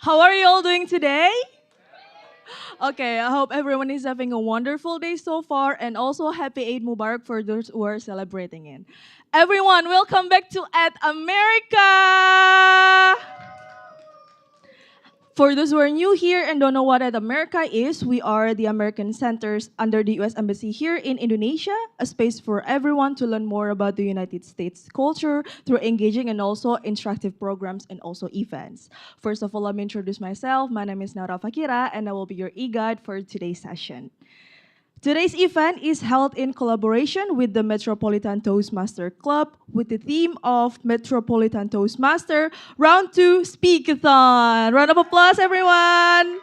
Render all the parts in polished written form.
How are you all doing today? Okay, I hope everyone is having a wonderful day so far and also happy Eid Mubarak for those who are celebrating it. Everyone, welcome back to At America! For those who are new here and don't know what At America is, we are the American Centers under the US Embassy here in Indonesia, a space for everyone to learn more about the United States culture through engaging and also interactive programs and also events. First of all, let me introduce myself. My name is Naura Fakira, and I will be your e-guide for today's session. Today's event is held in collaboration with the Metropolitan Toastmaster Club with the theme of Metropolitan Toastmaster Round 2 Speakathon. Round of applause, everyone!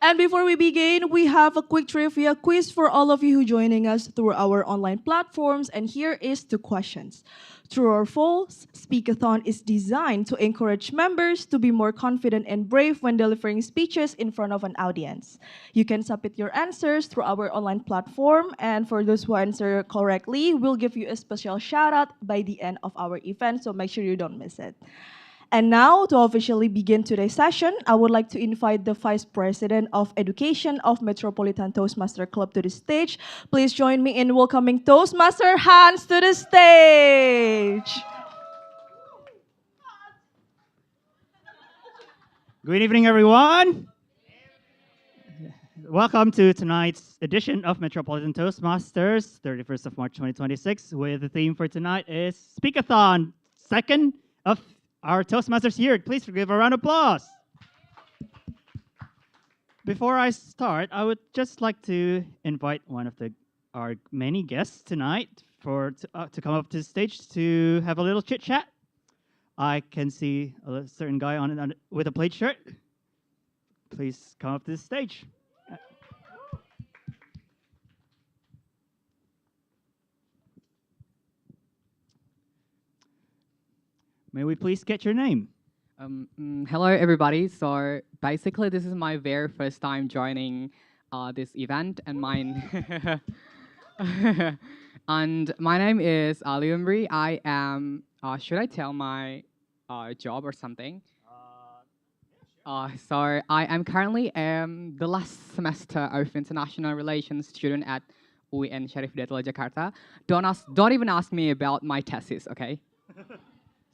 And before we begin, we have a quick trivia quiz for all of you who are joining us through our online platforms. And here is the questions. True or false, Speakathon is designed to encourage members to be more confident and brave when delivering speeches in front of an audience. You can submit your answers through our online platform, and for those who answer correctly, we'll give you a special shout out by the end of our event, so make sure you don't miss it. And now, to officially begin today's session, I would like to invite the Vice President of Education of Metropolitan Toastmaster Club to the stage. Please join me in welcoming Toastmaster Hans to the stage. Good evening, everyone. Welcome to tonight's edition of Metropolitan Toastmasters, 31st of March 2026, with the theme for tonight is Speakathon, second of our Toastmasters year. Please give a round of applause. Before I start, I would just like to invite one of our many guests tonight to come up to the stage to have a little chit chat. I can see a certain guy with a plaid shirt. Please come up to the stage. May we please get your name? Hello, everybody. So basically, this is my very first time joining this event, and mine and my name is Ali Umri. I am. Should I tell my job or something? So I am currently the last semester of international relations student at UIN Syarif Hidayatullah Jakarta. Don't even ask me about my thesis, okay?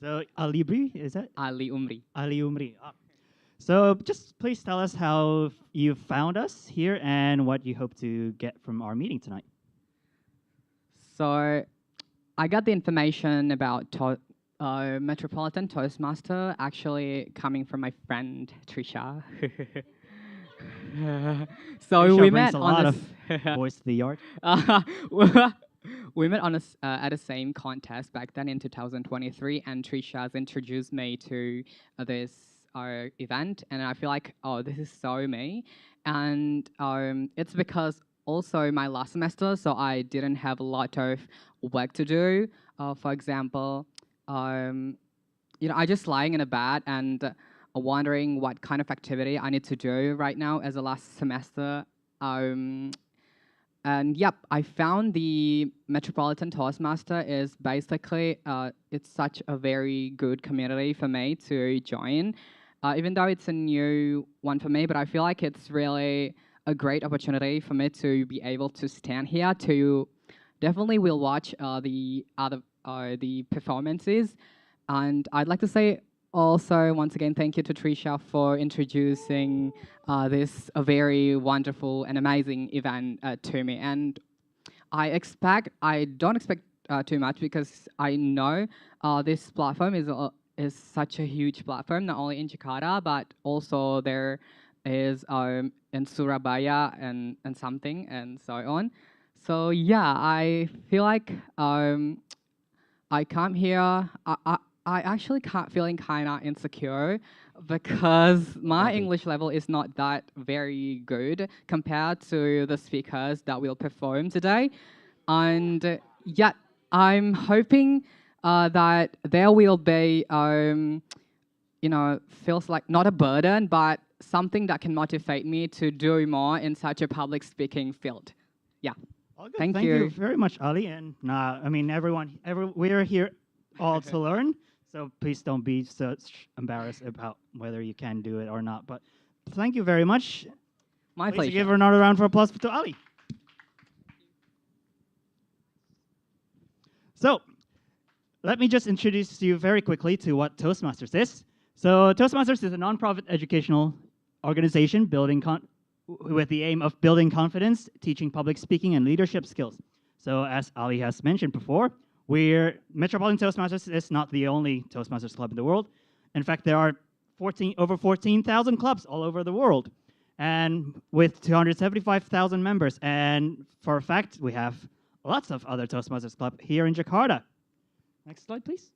So Alibri, is that? Ali Umri. Ali Umri. So just please tell us how you found us here and what you hope to get from our meeting tonight. So I got the information about Metropolitan Toastmaster actually coming from my friend Trisha. So Trisha we brings met a on lot a of boys to the yard. we met on at the same contest back then in 2023, and Trisha has introduced me to this event, and I feel like, oh, this is so me. And it's because also my last semester, so I didn't have a lot of work to do. For example, I just lying in a bed and wondering what kind of activity I need to do right now as a last semester. And yep, I found the Metropolitan Toastmaster is basically, it's such a very good community for me to join. Even though it's a new one for me, but I feel like it's really a great opportunity for me to be able to stand here to definitely will watch the performances. And I'd like to say also, once again, thank you to Trisha for introducing this a very wonderful and amazing event to me. And I don't expect too much because I know this platform is such a huge platform, not only in Jakarta, but also there is in Surabaya and something and so on. So yeah, I feel like I come here. I actually feeling kind of insecure because my English level is not that very good compared to the speakers that will perform today. And yet, I'm hoping that there will be, feels like not a burden, but something that can motivate me to do more in such a public speaking field. Yeah. Thank you very much, Ali. And I mean, we are here all to learn. So please don't be so embarrassed about whether you can do it or not. But thank you very much. My Please pleasure. give her another round of applause to Ali. So let me just introduce you very quickly to what Toastmasters is. So Toastmasters is a nonprofit educational organization with the aim of building confidence, teaching public speaking and leadership skills. So as Ali has mentioned before, Metropolitan Toastmasters is not the only Toastmasters club in the world. In fact, there are over 14,000 clubs all over the world, and with 275,000 members. And for a fact, we have lots of other Toastmasters club here in Jakarta. Next slide, please.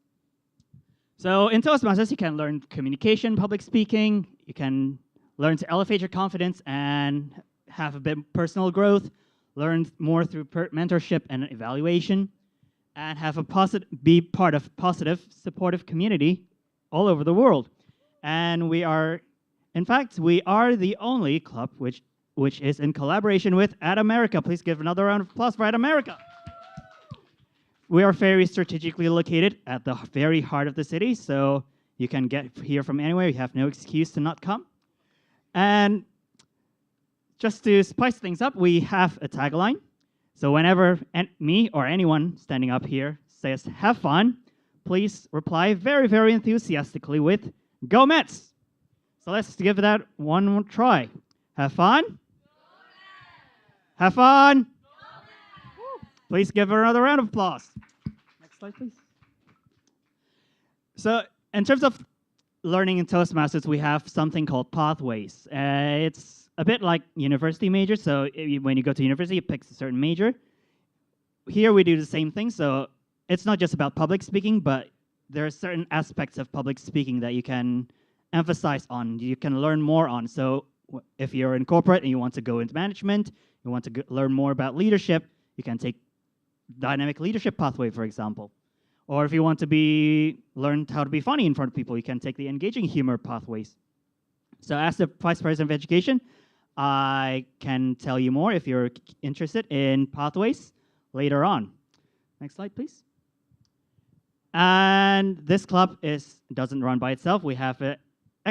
So in Toastmasters, you can learn communication, public speaking. You can learn to elevate your confidence and have a bit personal growth, learn more through mentorship and evaluation, and be part of positive, supportive community all over the world. And we are the only club which is in collaboration with Ad America. Please give another round of applause for Ad America. We are very strategically located at the very heart of the city, so you can get here from anywhere. You have no excuse to not come. And just to spice things up, we have a tagline. So whenever me or anyone standing up here says, "Have fun," please reply very, very enthusiastically with, "Go Mets!" So let's give that one more try. Have fun? Have fun? Please give her another round of applause. Next slide, please. So in terms of learning in Toastmasters, we have something called pathways. It's a bit like university majors. So when you go to university, you pick a certain major. Here we do the same thing. So it's not just about public speaking, but there are certain aspects of public speaking that you can emphasize on, you can learn more on. So if you're in corporate and you want to go into management, you want to learn more about leadership, you can take dynamic leadership pathway, for example. Or if you want to learn how to be funny in front of people, you can take the engaging humor pathways. So as the Vice President of Education, I can tell you more if you're interested in pathways later on. Next slide, please. And this club doesn't run by itself. We have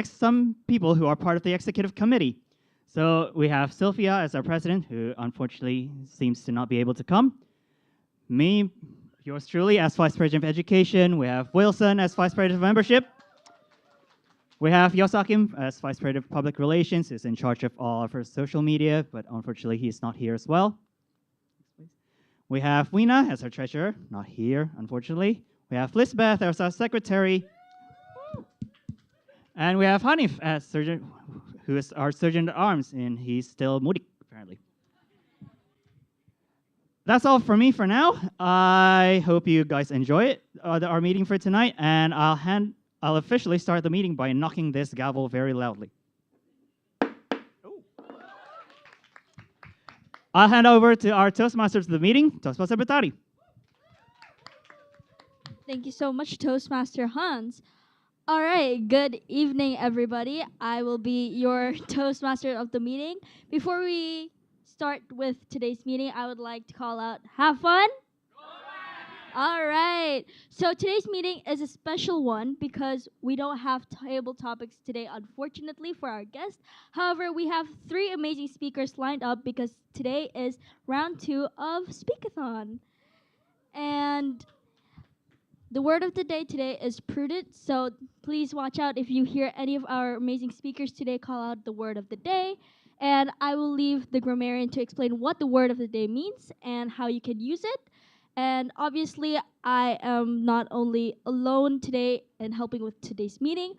some people who are part of the executive committee. So we have Sylvia as our president, who unfortunately seems to not be able to come. Me, yours truly, as Vice President of Education. We have Wilson as Vice President of Membership. We have Yosakim as Vice President of Public Relations, who's in charge of all of our social media, but unfortunately he's not here as well. We have Weena as our treasurer, not here, unfortunately. We have Lisbeth as our secretary. And we have Hanif as surgeon, who is our surgeon at arms, and he's still moody, apparently. That's all for me for now. I hope you guys enjoy it, our meeting for tonight, and I'll officially start the meeting by knocking this gavel very loudly. I'll hand over to our Toastmasters of the meeting, Toastmaster Batari. Thank you so much, Toastmaster Hans. All right, good evening, everybody. I will be your Toastmaster of the meeting. Before we start with today's meeting, I would like to call out, have fun? All right. So today's meeting is a special one because we don't have table topics today, unfortunately, for our guests. However, we have 3 amazing speakers lined up because today is round 2 of Speakathon. And the word of the day today is prudent, so please watch out if you hear any of our amazing speakers today call out the word of the day. And I will leave the grammarian to explain what the word of the day means and how you can use it. And obviously, I am not only alone today in helping with today's meeting,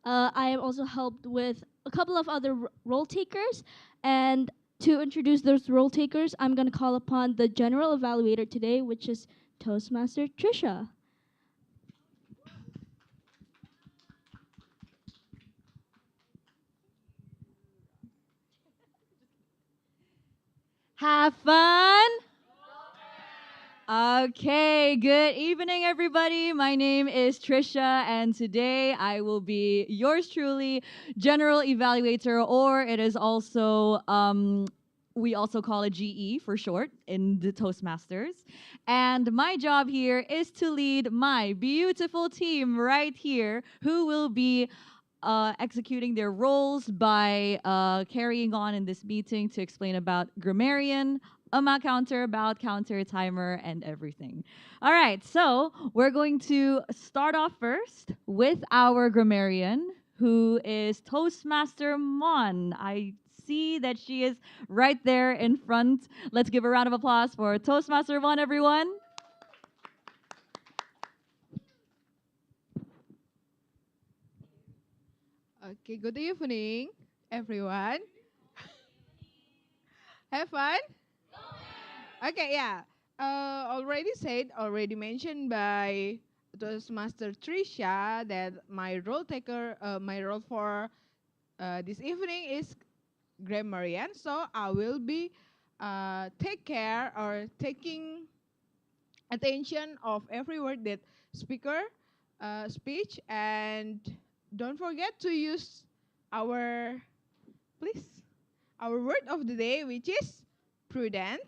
I am also helped with a couple of other role takers. And to introduce those role takers, I'm going to call upon the general evaluator today, which is Toastmaster Trisha. Have fun? Okay, good evening, everybody. My name is Trisha, and today I will be yours truly, General Evaluator, or it is also we also call it GE for short in the Toastmasters. And my job here is to lead my beautiful team right here who will be executing their roles by carrying on in this meeting to explain about grammarian, amount counter, bout counter, timer, and everything. All right, so we're going to start off first with our grammarian, who is Toastmaster Mon. I see that she is right there in front. Let's give a round of applause for Toastmaster Mon, everyone. Okay, good evening, everyone. Have fun? Okay, yeah. Already mentioned by Toastmaster Trisha that my role for this evening is grammarian. So I will be take care or taking attention of every word that speaker speech, and don't forget to use our please our word of the day, which is prudent.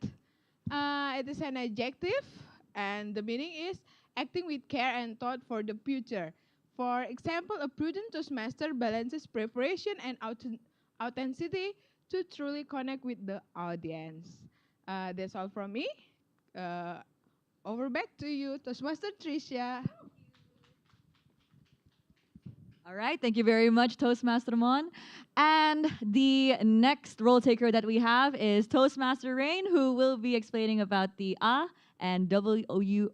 It is an adjective, and the meaning is acting with care and thought for the future. For example, a prudent Toastmaster balances preparation and authenticity to truly connect with the audience. That's all from me. Uh, Over back to you, Toastmaster Tricia. All right, thank you very much, Toastmaster Mon. And the next role taker that we have is Toastmaster Rain, who will be explaining about the A and WOD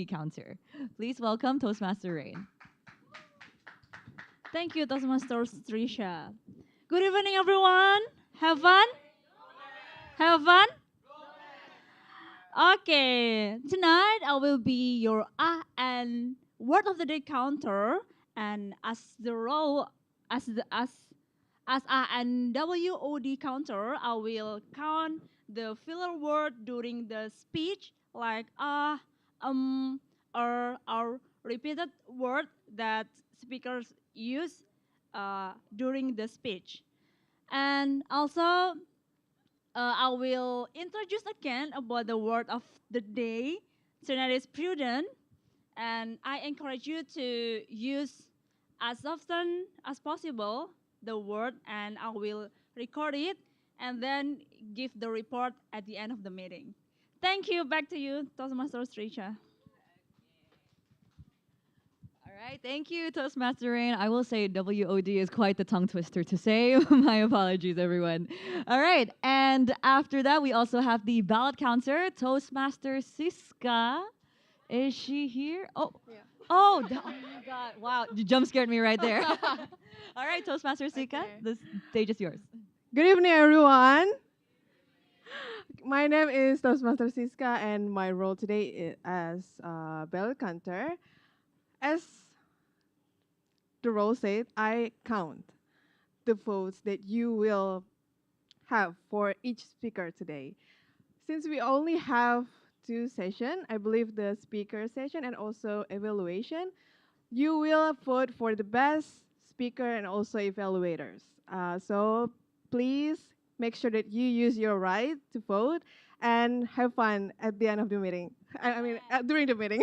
counter. Please welcome Toastmaster Rain. Thank you, Toastmasters Trisha. Good evening, everyone. Have fun? Have fun? Okay, tonight I will be your and word of the day counter, and as the role as and WOD counter, I will count the filler word during the speech, like or repeated word that speakers use during the speech, and also I will introduce again about the word of the day. Tonight is prudent, and I encourage you to use as often as possible the word, and I will record it and then give the report at the end of the meeting. Thank you. Back to you, Toastmaster Trisha. All right, thank you, Toastmaster Rain. I will say WOD is quite the tongue twister to say. My apologies, everyone. All right, and after that, we also have the ballot counter, Toastmaster Siska. Is she here? Oh, Yeah. oh, oh my God! Wow, you jump scared me right there. All right, Toastmaster Siska, Okay. the stage is yours. Good evening, everyone. My name is Toastmaster Siska, and my role today is as bell counter. As the role said, I count the votes that you will have for each speaker today. Since we only have two sessions, I believe the speaker session and also evaluation, you will vote for the best speaker and also evaluators. So please make sure that you use your right to vote and have fun at the end of the meeting. During the meeting.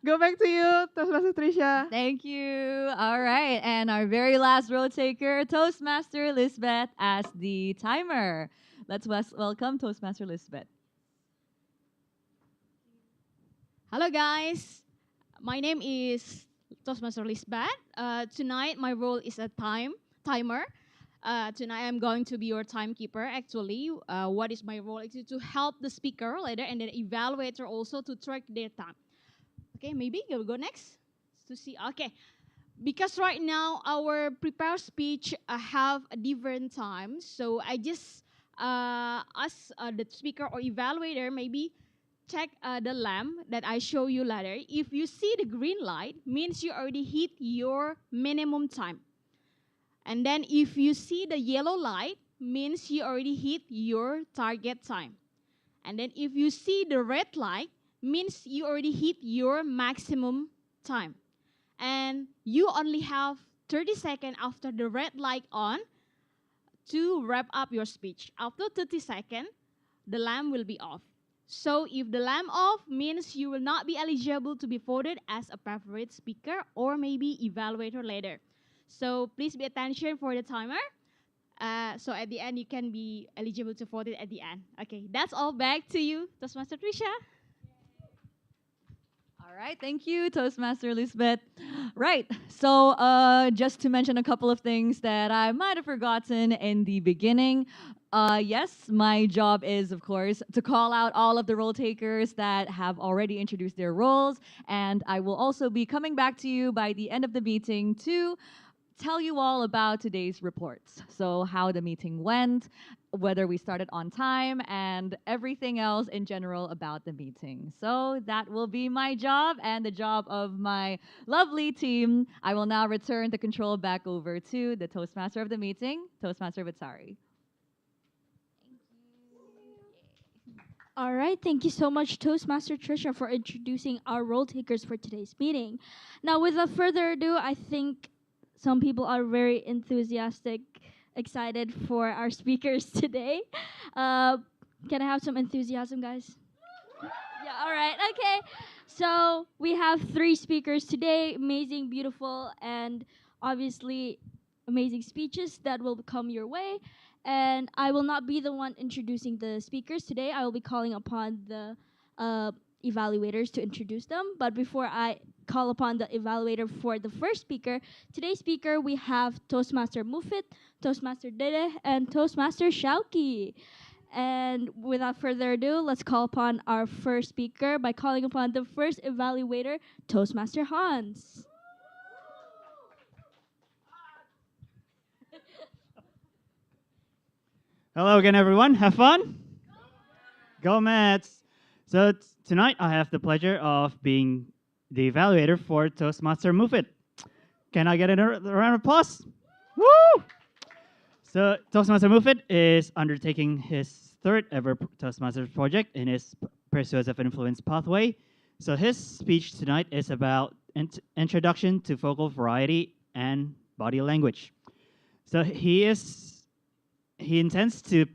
Go back to you, Toastmaster Trisha. Thank you. All right, and our very last role taker, Toastmaster Lisbeth, as the timer. Let's welcome Toastmaster Lisbeth. Hello, guys. My name is Toastmaster Lisbeth. Tonight, my role is a timer. Tonight, I'm going to be your timekeeper. Actually, what is my role? Is to help the speaker later and then evaluator also to track their time. Okay, maybe you'll go next to see. Okay, because right now our prepared speech have a different time, so I just ask the speaker or evaluator maybe check the lamp that I show you later. If you see the green light, means you already hit your minimum time. And then if you see the yellow light, means you already hit your target time. And then if you see the red light, means you already hit your maximum time. And you only have 30 seconds after the red light on to wrap up your speech. After 30 seconds, the lamp will be off. So if the lamp off means you will not be eligible to be voted as a favorite speaker or maybe evaluator later. So please be attention for the timer. So at the end, you can be eligible to vote it at the end. Okay, that's all. Back to you, Toastmaster Trisha. All right, thank you, Toastmaster Elizabeth. Right, so just to mention a couple of things that I might have forgotten in the beginning. Yes, my job is, of course, to call out all of the role takers that have already introduced their roles, and I will also be coming back to you by the end of the meeting to tell you all about today's reports. So, how the meeting went, whether we started on time, and everything else in general about the meeting. So, that will be my job and the job of my lovely team. I will now return the control back over to the Toastmaster of the meeting, Toastmaster Vitsari. All right, thank you so much, Toastmaster Trisha, for introducing our role takers for today's meeting. Now, without further ado, I think some people are very enthusiastic, excited for our speakers today. Can I have some enthusiasm, guys? Yeah, all right, okay. So, we have 3 speakers today, amazing, beautiful, and obviously amazing speeches that will come your way. And I will not be the one introducing the speakers today. I will be calling upon the evaluators to introduce them. But before I call upon the evaluator for the first speaker, today's speaker we have Toastmaster Mufit, Toastmaster Dede, and Toastmaster Shauki. And without further ado, let's call upon our first speaker by calling upon the first evaluator, Toastmaster Hans. Hello again, everyone. Have fun? Go Mets! So tonight I have the pleasure of being the evaluator for Toastmaster Move It. Can I get a round of applause? Woo! So Toastmaster Move It is undertaking his 3rd ever Toastmasters project in his persuasive influence pathway. So his speech tonight is about introduction to vocal variety and body language. So he intends to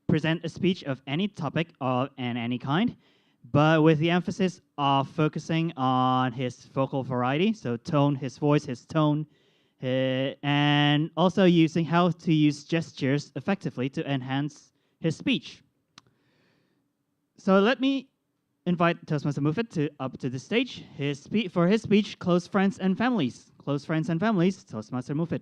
present a speech of any topic and any kind, but with the emphasis of focusing on his vocal variety, so tone, his voice, his tone, and also using how to use gestures effectively to enhance his speech. So let me invite Toastmaster Mufit up to the stage. For his speech, Close Friends and Families. Close Friends and Families, Toastmaster Mufit.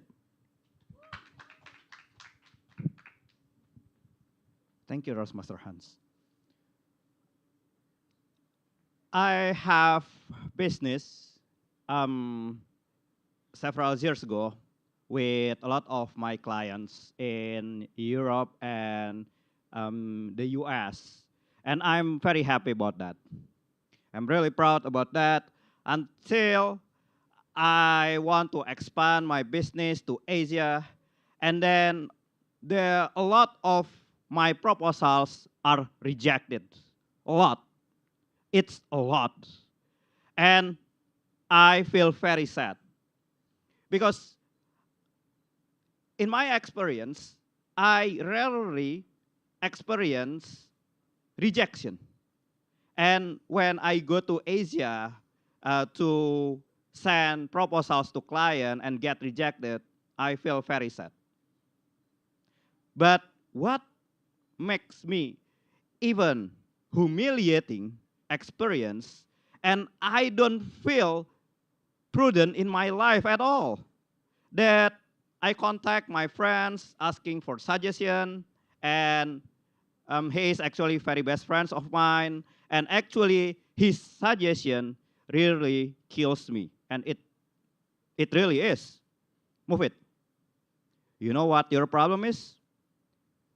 Thank you, Toastmaster Hans. I have business several years ago with a lot of my clients in Europe and the US. And I'm very happy about that. I'm really proud about that until I want to expand my business to Asia. And then a lot of my proposals are rejected. A lot. It's a lot. And I feel very sad. Because in my experience, I rarely experience rejection. And when I go to Asia to send proposals to client and get rejected, I feel very sad. But what makes me even humiliating experience, and I don't feel prudent in my life at all, that I contact my friends asking for suggestion, and he is actually very best friends of mine, and actually his suggestion really kills me, and it really is. Move it. You know what your problem is?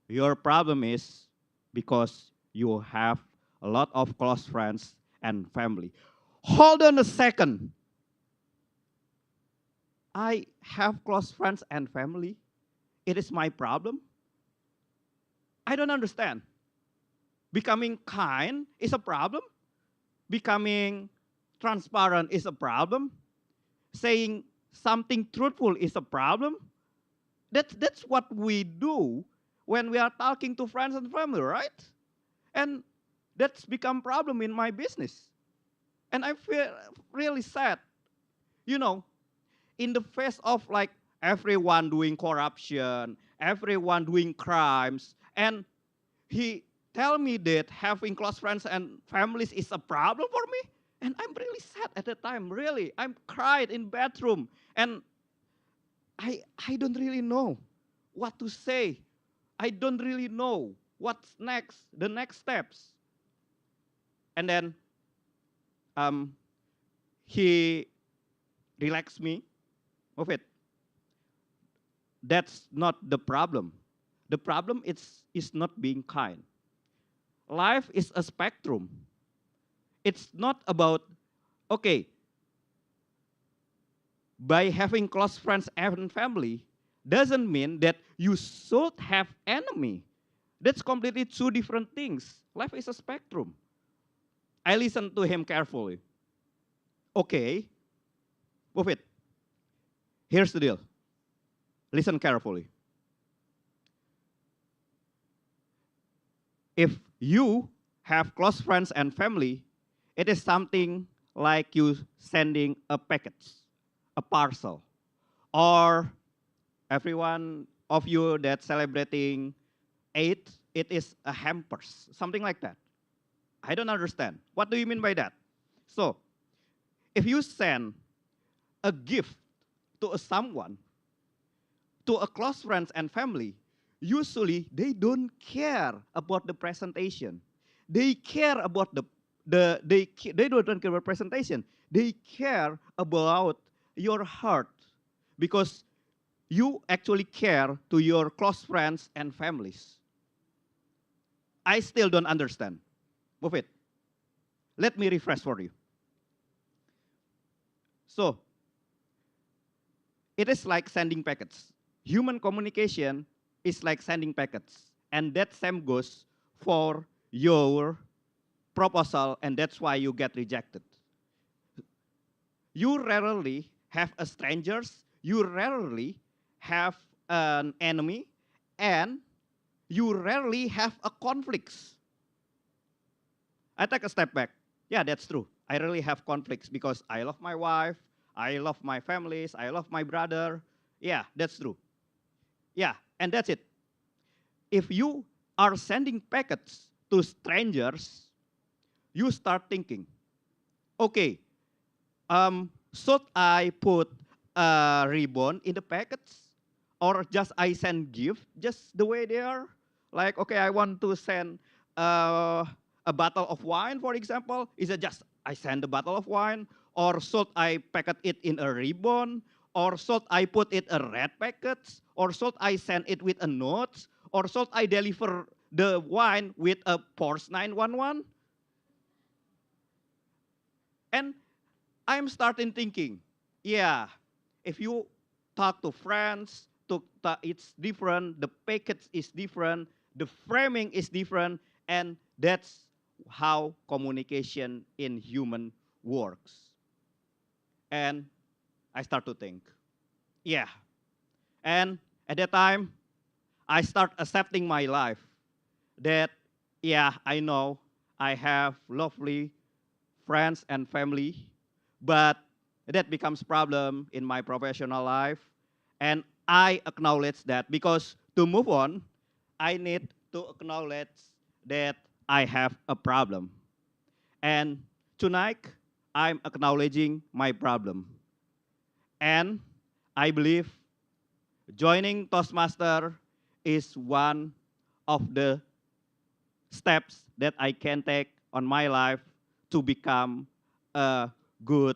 Your problem is because you have a lot of close friends and family. Hold on a second. I have close friends and family. It is my problem. I don't understand. Becoming kind is a problem. Becoming transparent is a problem. Saying something truthful is a problem. That's what we do when we are talking to friends and family, right? And that's become problem in my business. And I feel really sad. You know, in the face of like everyone doing corruption, everyone doing crimes, and he tell me that having close friends and families is a problem for me. And I'm really sad at the time, really. I'm cried in bathroom. And I don't really know what to say. I don't really know what's next, the next steps. And then um, he relaxed me of it. That's not the problem. The problem is not being kind. Life is a spectrum. It's not about, okay, by having close friends and family doesn't mean that you should have enemy. That's completely two different things. Life is a spectrum. I listened to him carefully. Okay, move it. Here's the deal. Listen carefully. If you have close friends and family, it is something like you sending a package, a parcel, or everyone of you that celebrating Eid, it is a hampers, something like that. I don't understand. What do you mean by that? So, if you send a gift to a someone, to a close friends and family, usually they don't care about the presentation. They care about they don't care about presentation. They care about your heart because you actually care to your close friends and families. I still don't understand. Move it. Let me refresh for you. So, it is like sending packets. Human communication is like sending packets. And that same goes for your proposal, and that's why you get rejected. You rarely have a strangers, you rarely have an enemy, and you rarely have a conflicts. I take a step back. Yeah, that's true. I really have conflicts because I love my wife, I love my families, I love my brother. Yeah, that's true. Yeah, and that's it. If you are sending packets to strangers, you start thinking, okay, should I put a ribbon in the packets? Or just I send gift just the way they are? Like, okay, I want to send a bottle of wine, for example. Is it just I send a bottle of wine? Or should I packet it in a ribbon? Or should I put it a red packet? Or should I send it with a note? Or should I deliver the wine with a Porsche 911? And I'm starting thinking, yeah, if you talk to friends, it's different, the package is different, the framing is different, and that's how communication in human works. And I start to think, yeah. And at that time, I start accepting my life that, yeah, I know I have lovely friends and family, but that becomes problem in my professional life. And I acknowledge that because to move on, I need to acknowledge that I have a problem. And tonight, I'm acknowledging my problem. And I believe joining Toastmaster is one of the steps that I can take on my life to become a good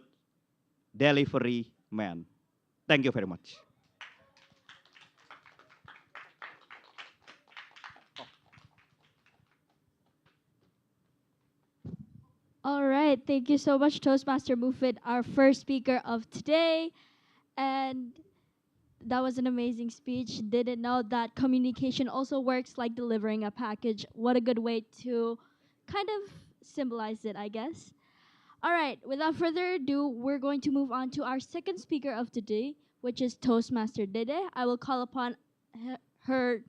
delivery man. Thank you very much. All right, thank you so much, Toastmaster Mufit, our first speaker of today. And that was an amazing speech. Didn't know that communication also works like delivering a package. What a good way to kind of symbolize it, I guess. All right, without further ado, we're going to move on to our second speaker of today, which is Toastmaster Dede. I will call upon her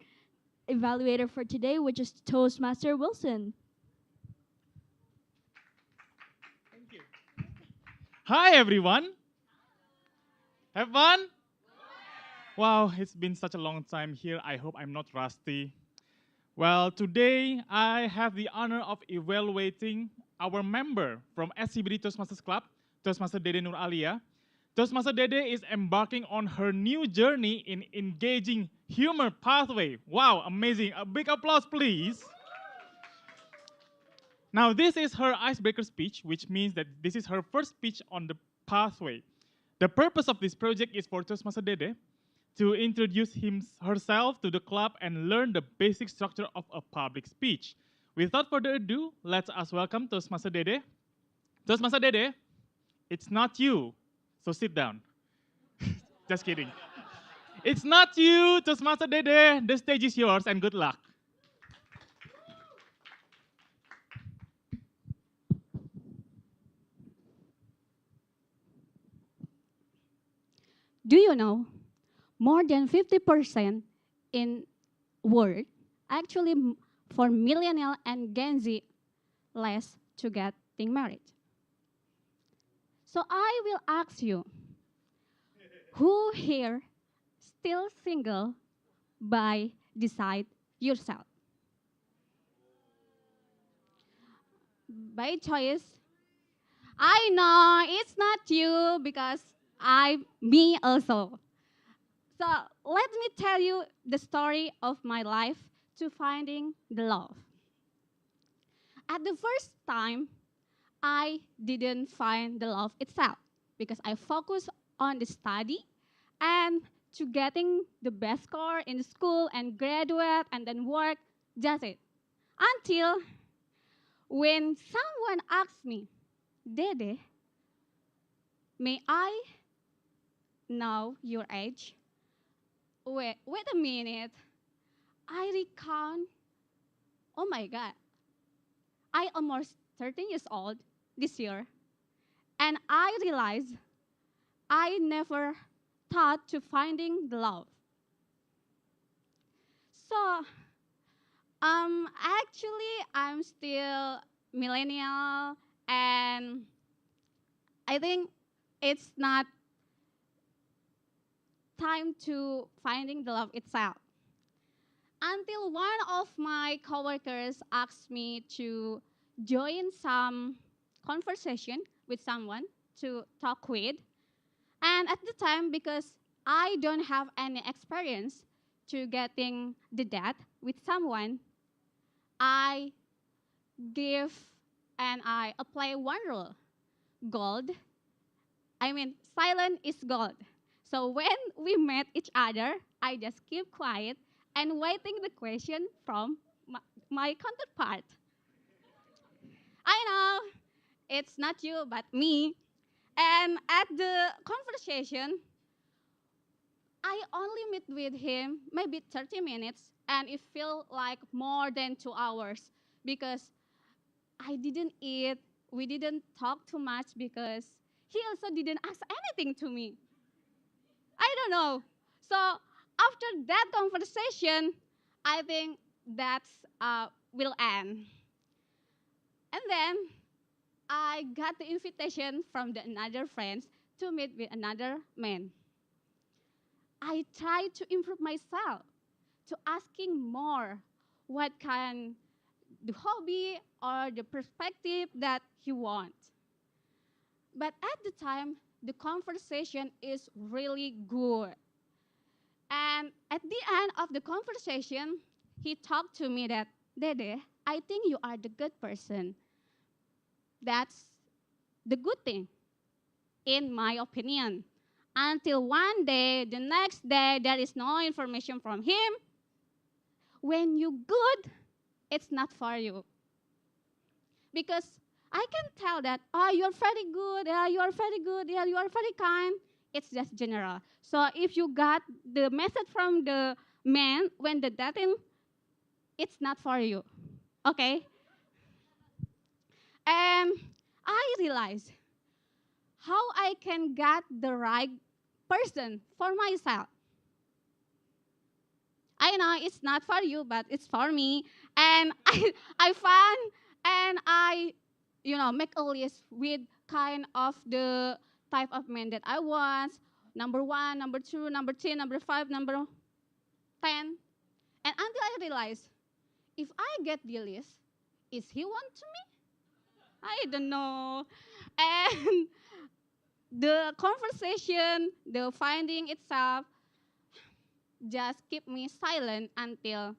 evaluator for today, which is Toastmaster Wilson. Thank you. Hi, everyone. Have fun? Wow, it's been such a long time here. I hope I'm not rusty. Well, today I have the honor of evaluating our member from SCBD Toastmasters Club, Toastmaster Dede Nur Alia. Toastmaster Dede is embarking on her new journey in engaging humor pathway. Wow, amazing. A big applause, please. Now, this is her icebreaker speech, which means that this is her first speech on the pathway. The purpose of this project is for Toastmaster Dede to introduce herself to the club and learn the basic structure of a public speech. Without further ado, let us welcome Toastmaster Dede. Toastmaster Dede, it's not you, so sit down. Just kidding. It's not you, Toastmaster Dede. The stage is yours and good luck. Do you know more than 50% in world actually for millennial and Gen Z less to getting married? So I will ask you, who here still single by decide yourself? By choice. I know it's not you because me also. So let me tell you the story of my life to finding the love. At the first time, I didn't find the love itself because I focused on the study and to getting the best score in the school and graduate and then work, just it. Until when someone asked me, Dede, may I know your age? Wait a minute. I recount, oh my God, I almost 13 years old this year. And I realized I never thought to finding the love. So, actually, I'm still millennial, and I think it's not time to finding the love itself. Until one of my coworkers asked me to join some conversation with someone to talk with. And at the time, because I don't have any experience to getting the date with someone, I give and I apply one rule. Gold, silent is gold. So when we met each other, I just keep quiet and waiting the question from my counterpart. I know it's not you, but me. And at the conversation, I only meet with him maybe 30 minutes, and it felt like more than 2 hours because I didn't eat, we didn't talk too much because he also didn't ask anything to me. I don't know. So after that conversation, I think that's will end. And then I got the invitation from the another friends to meet with another man. I tried to improve myself, to asking more what kind the hobby or the perspective that he wants. But at the time, the conversation is really good. And at the end of the conversation, he talked to me that, Dede, I think you are the good person. That's the good thing, in my opinion. Until one day, the next day, there is no information from him. When you good, it's not for you. Because I can tell that, oh, you're very good, yeah, you're very good, yeah, you are very kind. It's just general. So if you got the message from the man when the dating, it's not for you, okay? And I realized how I can get the right person for myself. I know it's not for you, but it's for me. And I found and I, make a list with kind of the type of men that I want. Number 1, number 2, number 10, number 5, number 10. And until I realized, if I get the list, is he want to me? I don't know. And the conversation, the finding itself, just keep me silent until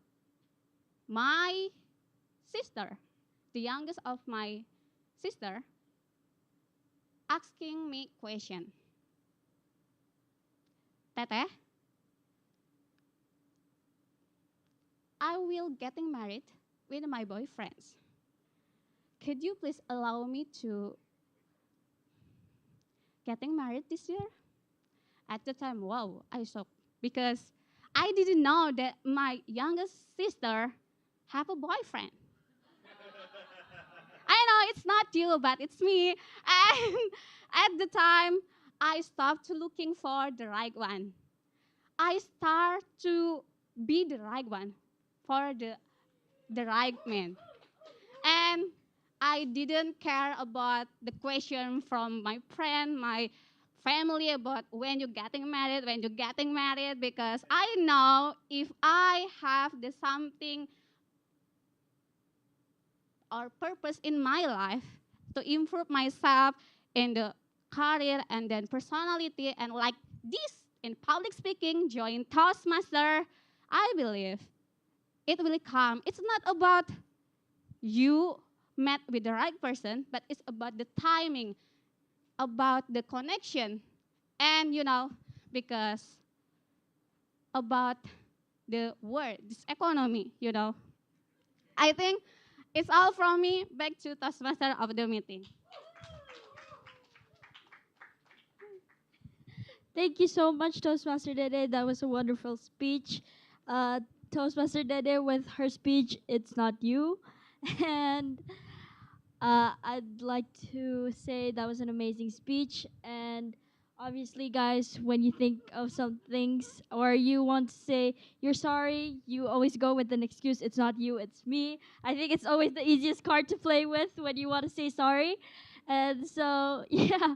my sister, the youngest of my sister, asking me question. Teteh, I will getting married with my boyfriends. Could you please allow me to getting married this year? At the time, wow, I shocked because I didn't know that my youngest sister have a boyfriend. I know it's not you, but it's me. And at the time, I stopped looking for the right one. I start to be the right one for the right man. And I didn't care about the question from my friend, my family about when you're getting married, because I know if I have the something or purpose in my life to improve myself in the career and then personality and like this in public speaking, join Toastmaster, I believe it will come. It's not about you met with the right person, but it's about the timing, about the connection, and because about the world, this economy. I think it's all from me. Back to Toastmaster of the meeting. Thank you so much, Toastmaster Dede. That was a wonderful speech. Uh, Toastmaster Dede with her speech, It's Not You. And I'd like to say that was an amazing speech. And obviously, guys, when you think of some things or you want to say you're sorry, you always go with an excuse. It's not you, it's me. I think it's always the easiest card to play with when you want to say sorry. And so, yeah,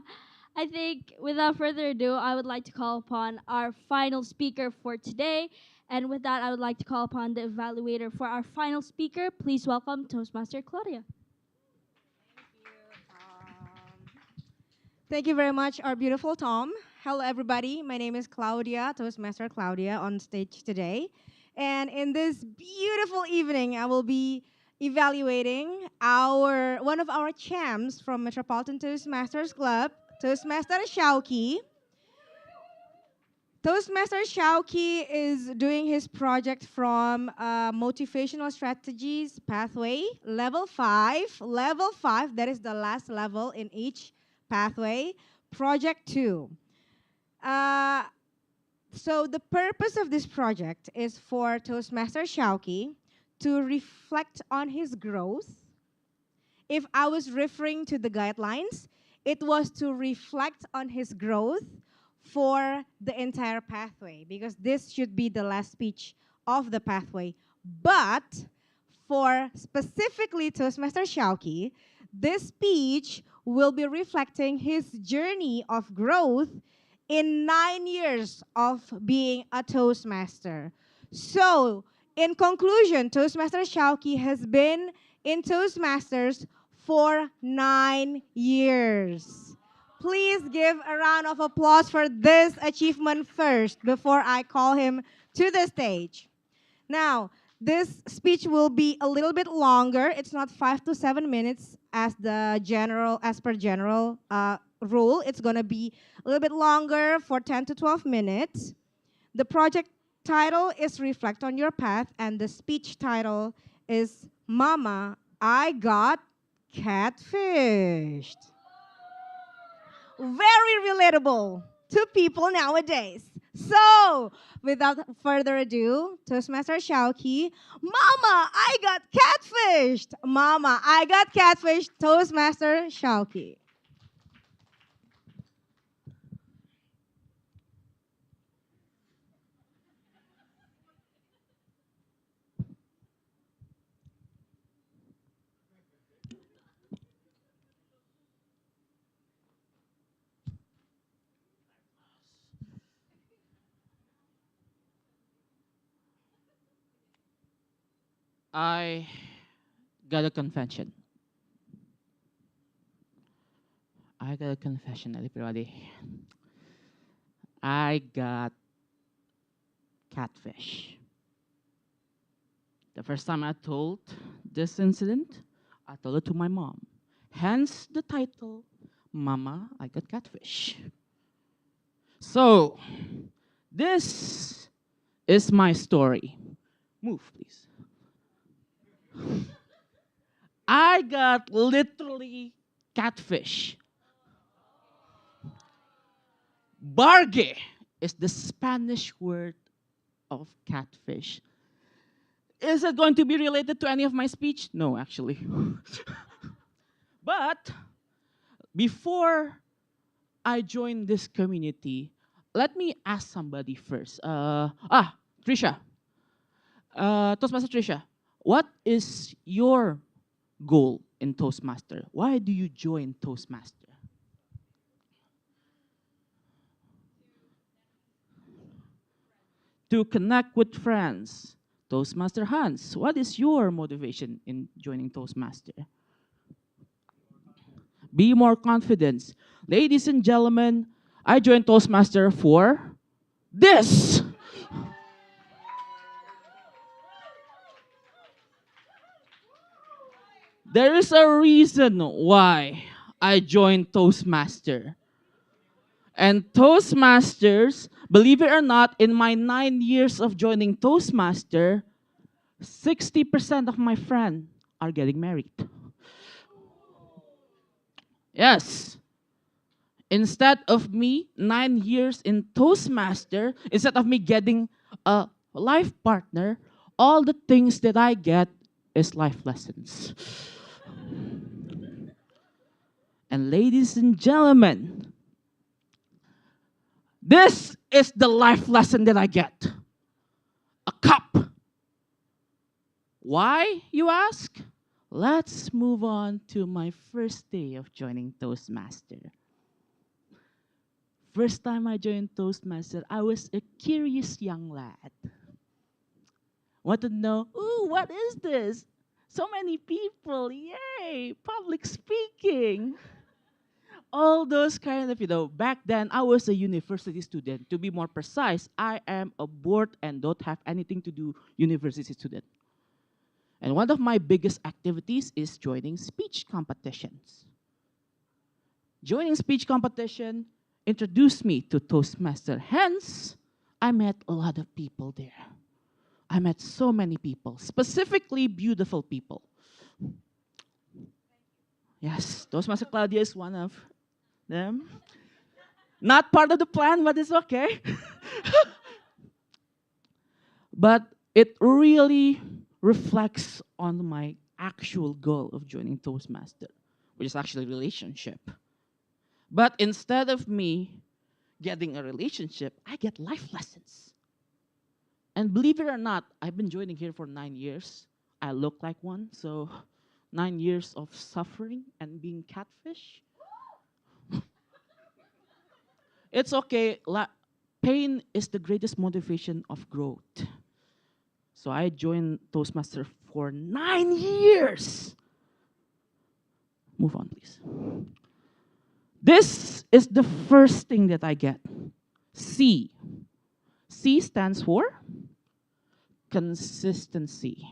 I think without further ado, I would like to call upon our final speaker for today. And with that, I would like to call upon the evaluator for our final speaker. Please welcome Toastmaster Claudia. Thank you very much, our beautiful Tom. Hello, everybody. My name is Claudia, Toastmaster Claudia, on stage today. And in this beautiful evening, I will be evaluating one of our champs from Metropolitan Toastmasters Club, Toastmaster Shauki. Toastmaster Shauki is doing his project from Motivational Strategies Pathway, Level 5. Level 5, that is the last level in each pathway. Project 2. So the purpose of this project is for Toastmaster Shauki to reflect on his growth. If I was referring to the guidelines, it was to reflect on his growth for the entire pathway, because this should be the last speech of the pathway. But for specifically Toastmaster Shauki, this speech will be reflecting his journey of growth in 9 years of being a Toastmaster. So, in conclusion, Toastmaster Shauki has been in Toastmasters for 9 years. Please give a round of applause for this achievement first before I call him to the stage. Now, this speech will be a little bit longer. It's not 5 to 7 minutes as per general rule. It's going to be a little bit longer for 10 to 12 minutes. The project title is Reflect on Your Path, and the speech title is Mama, I Got Catfished. Very relatable to people nowadays. So, without further ado, Toastmaster Shauki, Mama, I got catfished. Mama, I got catfished. Toastmaster Shauki. I got a confession. I got a confession, everybody. I got catfish. The first time I told this incident, I told it to my mom. Hence the title, Mama, I Got Catfish. So, this is my story. Move, please. I got literally catfish. Barge is the Spanish word of catfish. Is it going to be related to any of my speech? No, actually. But before I joined this community, let me ask somebody first. Trisha. Toastmaster Trisha, what is your goal in Toastmaster? Why do you join Toastmaster? To connect with friends. Toastmaster Hans, what is your motivation in joining Toastmaster? Be more confident. Ladies and gentlemen, I joined Toastmaster for this. There is a reason why I joined Toastmaster. And Toastmasters, believe it or not, in my 9 years of joining Toastmaster, 60% of my friends are getting married. Yes. Instead of me 9 years in Toastmaster, instead of me getting a life partner, all the things that I get is life lessons. And ladies and gentlemen, this is the life lesson that I get. A cup. Why, you ask? Let's move on to my first day of joining Toastmaster. First time I joined Toastmaster, I was a curious young lad. Wanted to know, ooh, what is this? So many people, yay, public speaking. All those kind of, back then I was a university student. To be more precise, I am a bored and don't have anything to do university student. And one of my biggest activities is joining speech competitions. Joining speech competition introduced me to Toastmaster. Hence, I met a lot of people there. I met so many people, specifically beautiful people. Yes, Toastmaster Claudia is one of them. Not part of the plan, but it's okay. But it really reflects on my actual goal of joining Toastmaster, which is actually relationship. But instead of me getting a relationship, I get life lessons. And believe it or not, I've been joining here for 9 years. I look like one, so 9 years of suffering and being catfish. It's okay. Pain is the greatest motivation of growth. So I joined Toastmaster for 9 years. Move on, please. This is the first thing that I get. C. C stands for consistency.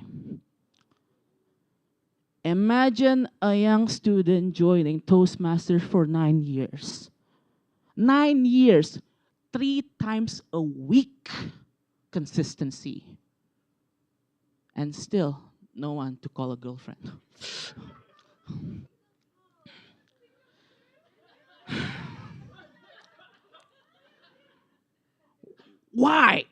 Imagine a young student joining Toastmasters for 9 years. 9 years, 3 times a week consistency. And still, no one to call a girlfriend. Why?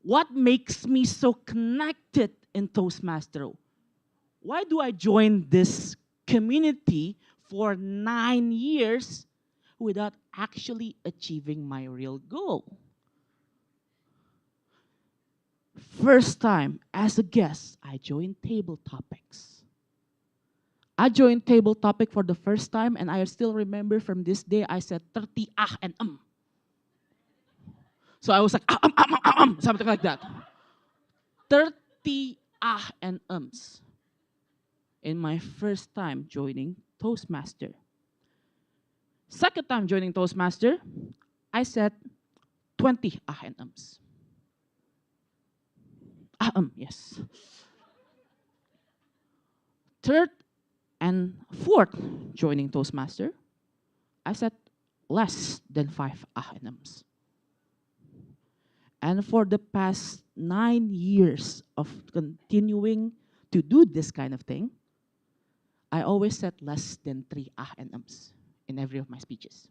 What makes me so connected in Toastmaster? Why do I join this community for 9 years without actually achieving my real goal? First time as a guest, I joined Table Topics. I joined Table Topic for the first time, and I still remember from this day I said 30 and So I was like, something like that. 30 ah and ums in my first time joining Toastmaster. Second time joining Toastmaster, I said 20 ah and ums. Yes. Third and fourth joining Toastmaster, I said less than 5 ah and ums. And for the past 9 years of continuing to do this kind of thing, I always said less than 3 ah and ums in every of my speeches.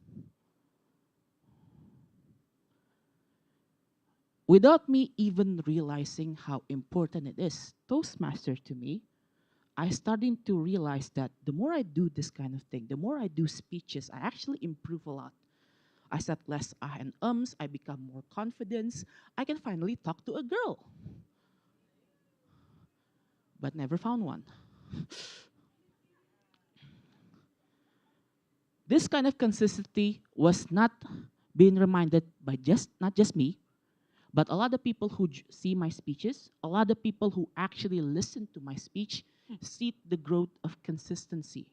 Without me even realizing how important it is, Toastmaster to me, I starting to realize that the more I do this kind of thing, the more I do speeches, I actually improve a lot. I said less ah and ums, I become more confident, I can finally talk to a girl. But never found one. This kind of consistency was not being reminded by not just me, but a lot of people who see my speeches, a lot of people who actually listen to my speech, see the growth of consistency.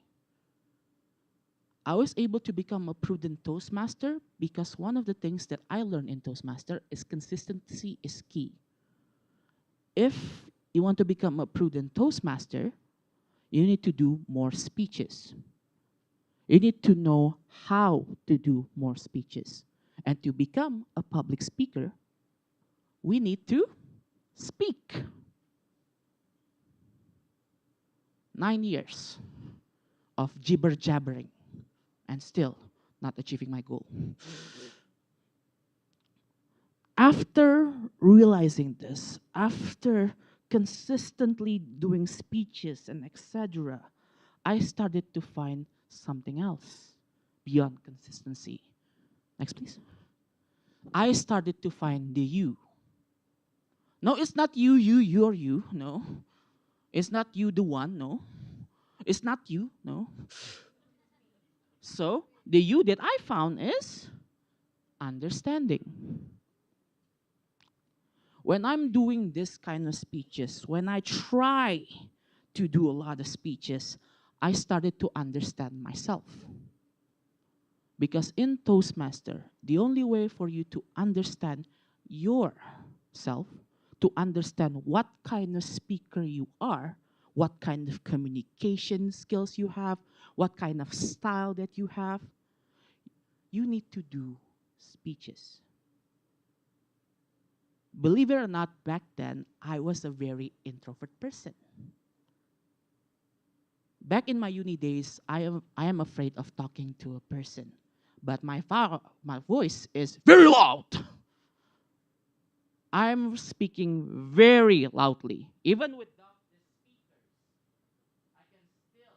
I was able to become a prudent Toastmaster because one of the things that I learned in Toastmaster is consistency is key. If you want to become a prudent Toastmaster, you need to do more speeches. You need to know how to do more speeches. And to become a public speaker, we need to speak. 9 years of jibber jabbering and still not achieving my goal. After realizing this, after consistently doing speeches and etc., I started to find something else beyond consistency. Next, please. I started to find the you. No, it's not you're you. No. It's not you the one. No. It's not you. No. So, the you that I found is understanding. When I'm doing this kind of speeches, when I try to do a lot of speeches, I started to understand myself. Because in Toastmaster, the only way for you to understand yourself, to understand what kind of speaker you are, what kind of communication skills you have, what kind of style that you have, you need to do speeches. Believe it or not, back then, I was a very introvert person. Back in my uni days, I am afraid of talking to a person. But my voice is very loud. I'm speaking very loudly. Even without the speakers, I can still,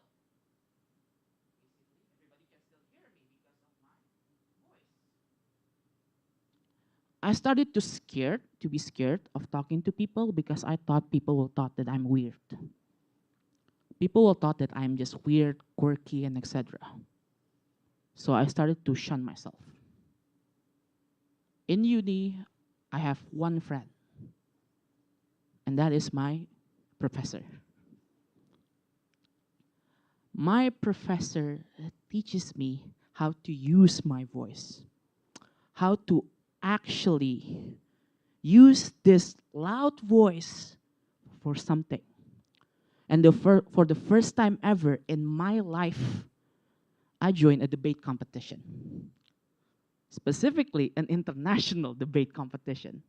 everybody can still hear me because of my voice. I started to be scared of talking to people because I thought people will thought that I'm weird. People will thought that I'm just weird, quirky, and etc. So I started to shun myself. In uni, I have one friend, and that is my professor. My professor teaches me how to use my voice, how to actually use this loud voice for something. And for the first time ever in my life, I joined a debate competition. Specifically, an international debate competition.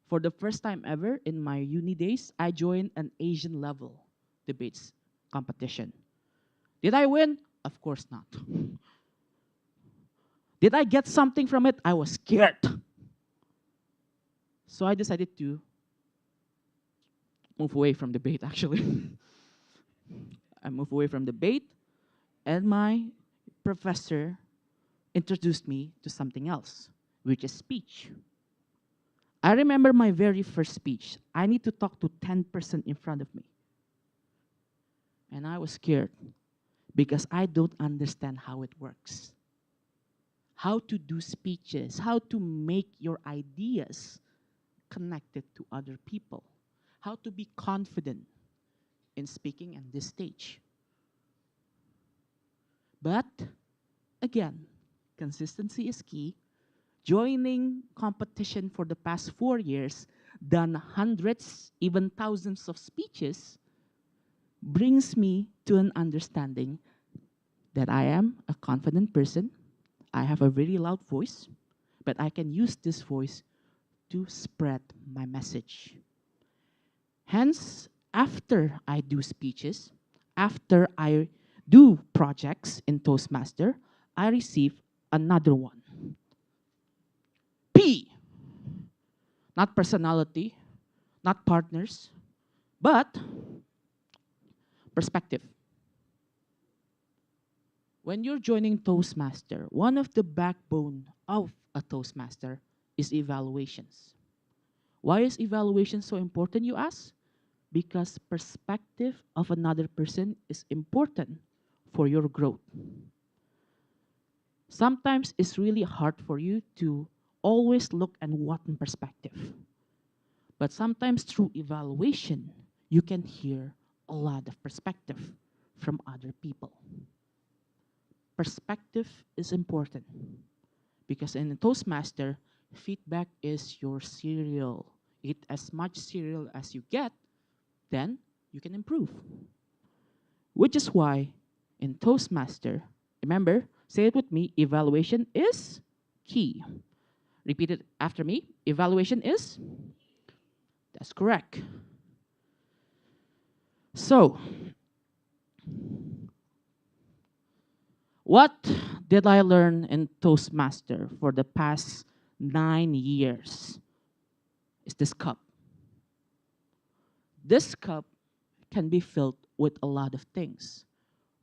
For the first time ever in my uni days, I joined an Asian level debates competition. Did I win? Of course not. Did I get something from it? I was scared. So I decided to move away from debate, actually. I moved away from debate, and my professor introduced me to something else, which is speech. I remember my very first speech. I need to talk to 10 person in front of me. And I was scared because I don't understand how it works. How to do speeches, how to make your ideas connected to other people, how to be confident in speaking on this stage. But again, consistency is key. Joining competition for the past 4 years, done hundreds, even thousands of speeches, brings me to an understanding that I am a confident person. I have a very loud voice, but I can use this voice to spread my message. Hence, after I do speeches, after I do projects in Toastmaster, I receive another one. P. Not personality, not partners, but perspective. When you're joining Toastmaster, one of the backbone of a Toastmaster is evaluations. Why is evaluation so important, you ask? Because perspective of another person is important for your growth. Sometimes it's really hard for you to always look at one perspective. But sometimes through evaluation, you can hear a lot of perspective from other people. Perspective is important because in a Toastmaster, feedback is your cereal. Eat as much cereal as you get, then you can improve. Which is why in Toastmaster, remember, say it with me, evaluation is key. Repeat it after me. Evaluation is? That's correct. So, what did I learn in Toastmaster for the past 9 years? Is this cup. This cup can be filled with a lot of things,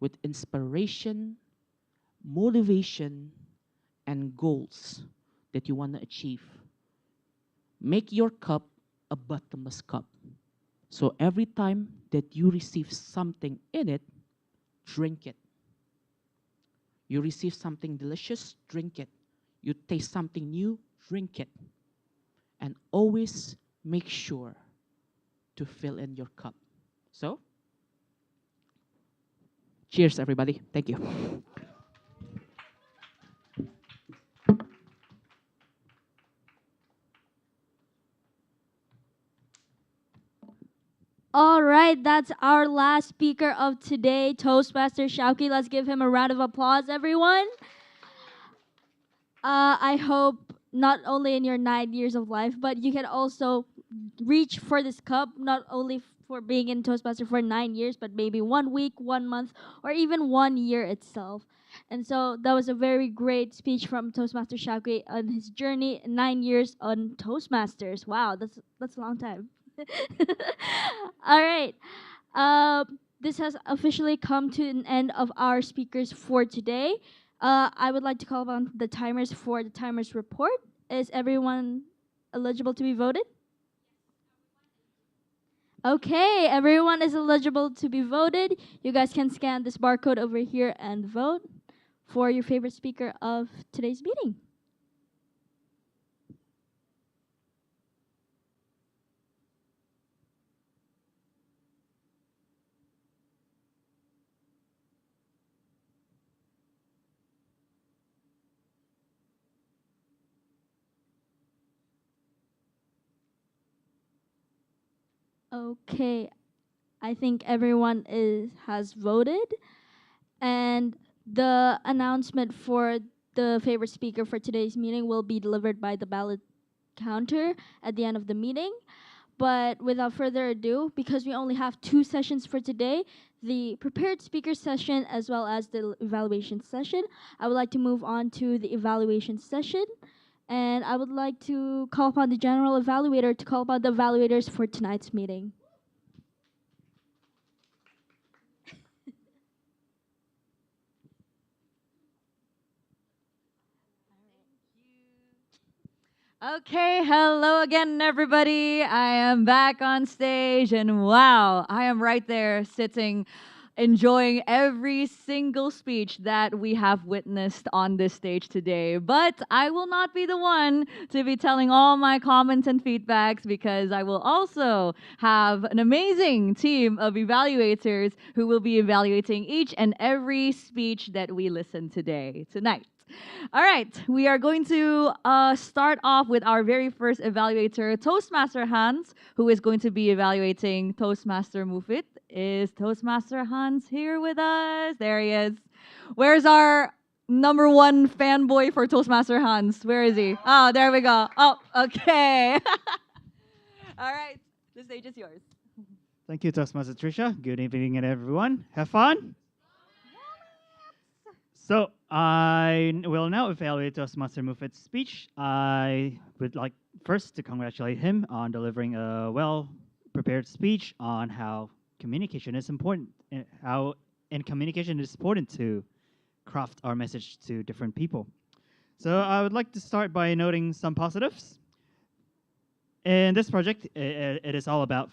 with inspiration, motivation, and goals that you want to achieve. Make your cup a bottomless cup. So every time that you receive something in it, drink it. You receive something delicious, drink it. You taste something new, drink it. And always make sure to fill in your cup. So, cheers, everybody. Thank you. All right, that's our last speaker of today, Toastmaster Shauki. Let's give him a round of applause, everyone. I hope not only in your 9 years of life, but you can also reach for this cup, not only for being in Toastmaster for 9 years, but maybe 1 week, 1 month, or even 1 year itself. And so that was a very great speech from Toastmaster Shauki on his journey, 9 years on Toastmasters. Wow, that's a long time. All right. This has officially come to an end of our speakers for today. I would like to call upon the timers for the timers report. Is everyone eligible to be voted? Okay, everyone is eligible to be voted. You guys can scan this barcode over here and vote for your favorite speaker of today's meeting. Okay, I think everyone has voted, and the announcement for the favorite speaker for today's meeting will be delivered by the ballot counter at the end of the meeting. But without further ado, because we only have 2 sessions for today, the prepared speaker session as well as the evaluation session, I would like to move on to the evaluation session. And I would like to call upon the general evaluator to call upon the evaluators for tonight's meeting. Okay, hello again, everybody. I am back on stage, and wow, I am right there sitting enjoying every single speech that we have witnessed on this stage today. But I will not be the one to be telling all my comments and feedbacks because I will also have an amazing team of evaluators who will be evaluating each and every speech that we listen tonight. All right, we are going to start off with our very first evaluator, Toastmaster Hans, who is going to be evaluating Toastmaster Mufit. Is Toastmaster Hans here with us? There he is. Where's our number one fanboy for Toastmaster Hans? Where is he? Oh, there we go. Oh, okay. All right, the stage is yours. Thank you, Toastmaster Trisha. Good evening, everyone. Have fun. So I will now evaluate Toastmaster Mufit's speech. I would like first to congratulate him on delivering a well-prepared speech on how communication is important, how in communication it is important to craft our message to different people. So I would like to start by noting some positives. In this project, it is all about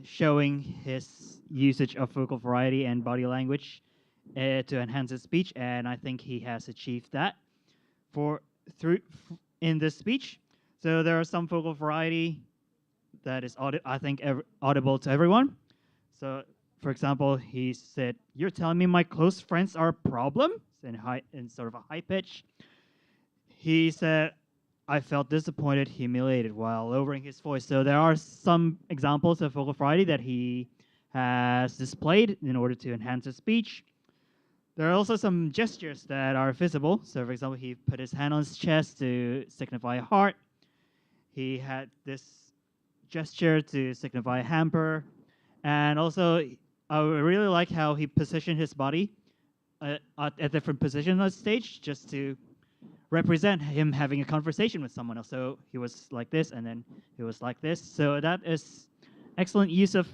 showing his usage of vocal variety and body language to enhance his speech, and I think he has achieved that in this speech. So there are some vocal variety that is audible to everyone. So, for example, he said, "You're telling me my close friends are a problem?" In sort of a high pitch. He said, "I felt disappointed, humiliated," while lowering his voice. So there are some examples of vocal variety that he has displayed in order to enhance his speech. There are also some gestures that are visible. So, for example, he put his hand on his chest to signify a heart. He had this gesture to signify a hamper. And also, I really like how he positioned his body at different positions on stage just to represent him having a conversation with someone else. So he was like this, and then he was like this. So that is excellent use of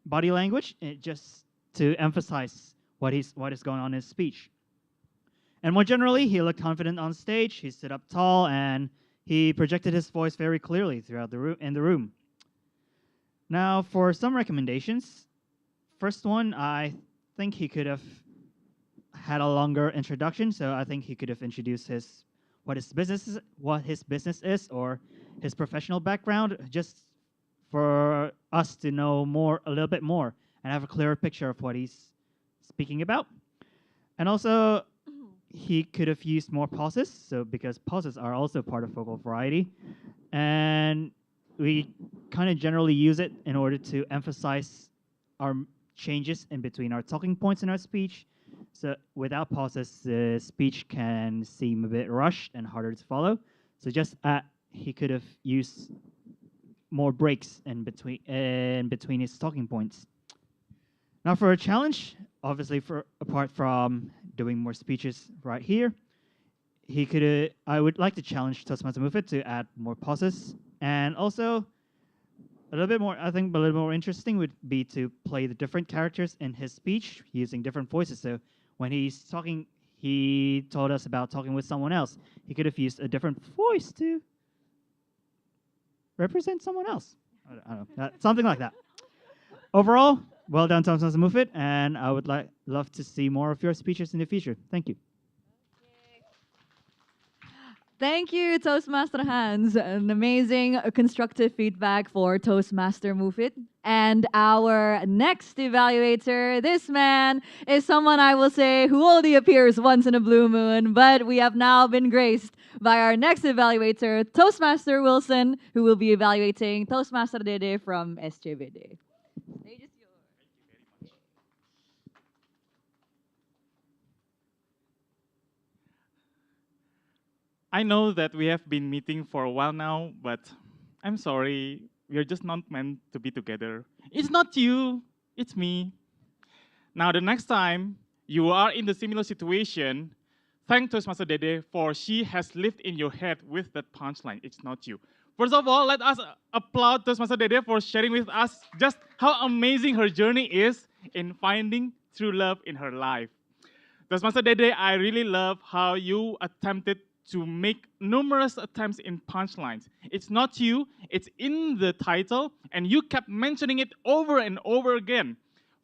body language, just to emphasize what is going on in his speech. And more generally, he looked confident on stage. He stood up tall, and he projected his voice very clearly throughout the room. Now, for some recommendations, first one, I think he could have had a longer introduction. So I think he could have introduced what his business is, or his professional background, just for us to know a little bit more, and have a clearer picture of what he's speaking about. And also, he could have used more pauses, so because pauses are also part of vocal variety, and we kind of generally use it in order to emphasize our changes in between our talking points in our speech. So without pauses, the speech can seem a bit rushed and harder to follow. So he could have used more breaks in between his talking points. Now for a challenge, obviously apart from doing more speeches right here, I would like to challenge Toastmaster Mufit to add more pauses, and also a little bit more interesting would be to play the different characters in his speech using different voices. So when he's talking, he told us about talking with someone else. He could have used a different voice to represent someone else. I don't know, something like that. Overall, well done, Toastmaster Mufit, and I would love to see more of your speeches in the future. Thank you. Thank you, Toastmaster Hans. An amazing constructive feedback for Toastmaster Mufit. And our next evaluator, this man is someone I will say who only appears once in a blue moon, but we have now been graced by our next evaluator, Toastmaster Wilson, who will be evaluating Toastmaster Dede from SJBD. I know that we have been meeting for a while now, but I'm sorry, we are just not meant to be together. It's not you, it's me. Now, the next time you are in the similar situation, thank Toastmaster Dede for she has lived in your head with that punchline. It's not you. First of all, let us applaud Toastmaster Dede for sharing with us just how amazing her journey is in finding true love in her life. Toastmaster Dede, I really love how you attempted to make numerous attempts in punchlines. It's not you, it's in the title, and you kept mentioning it over and over again.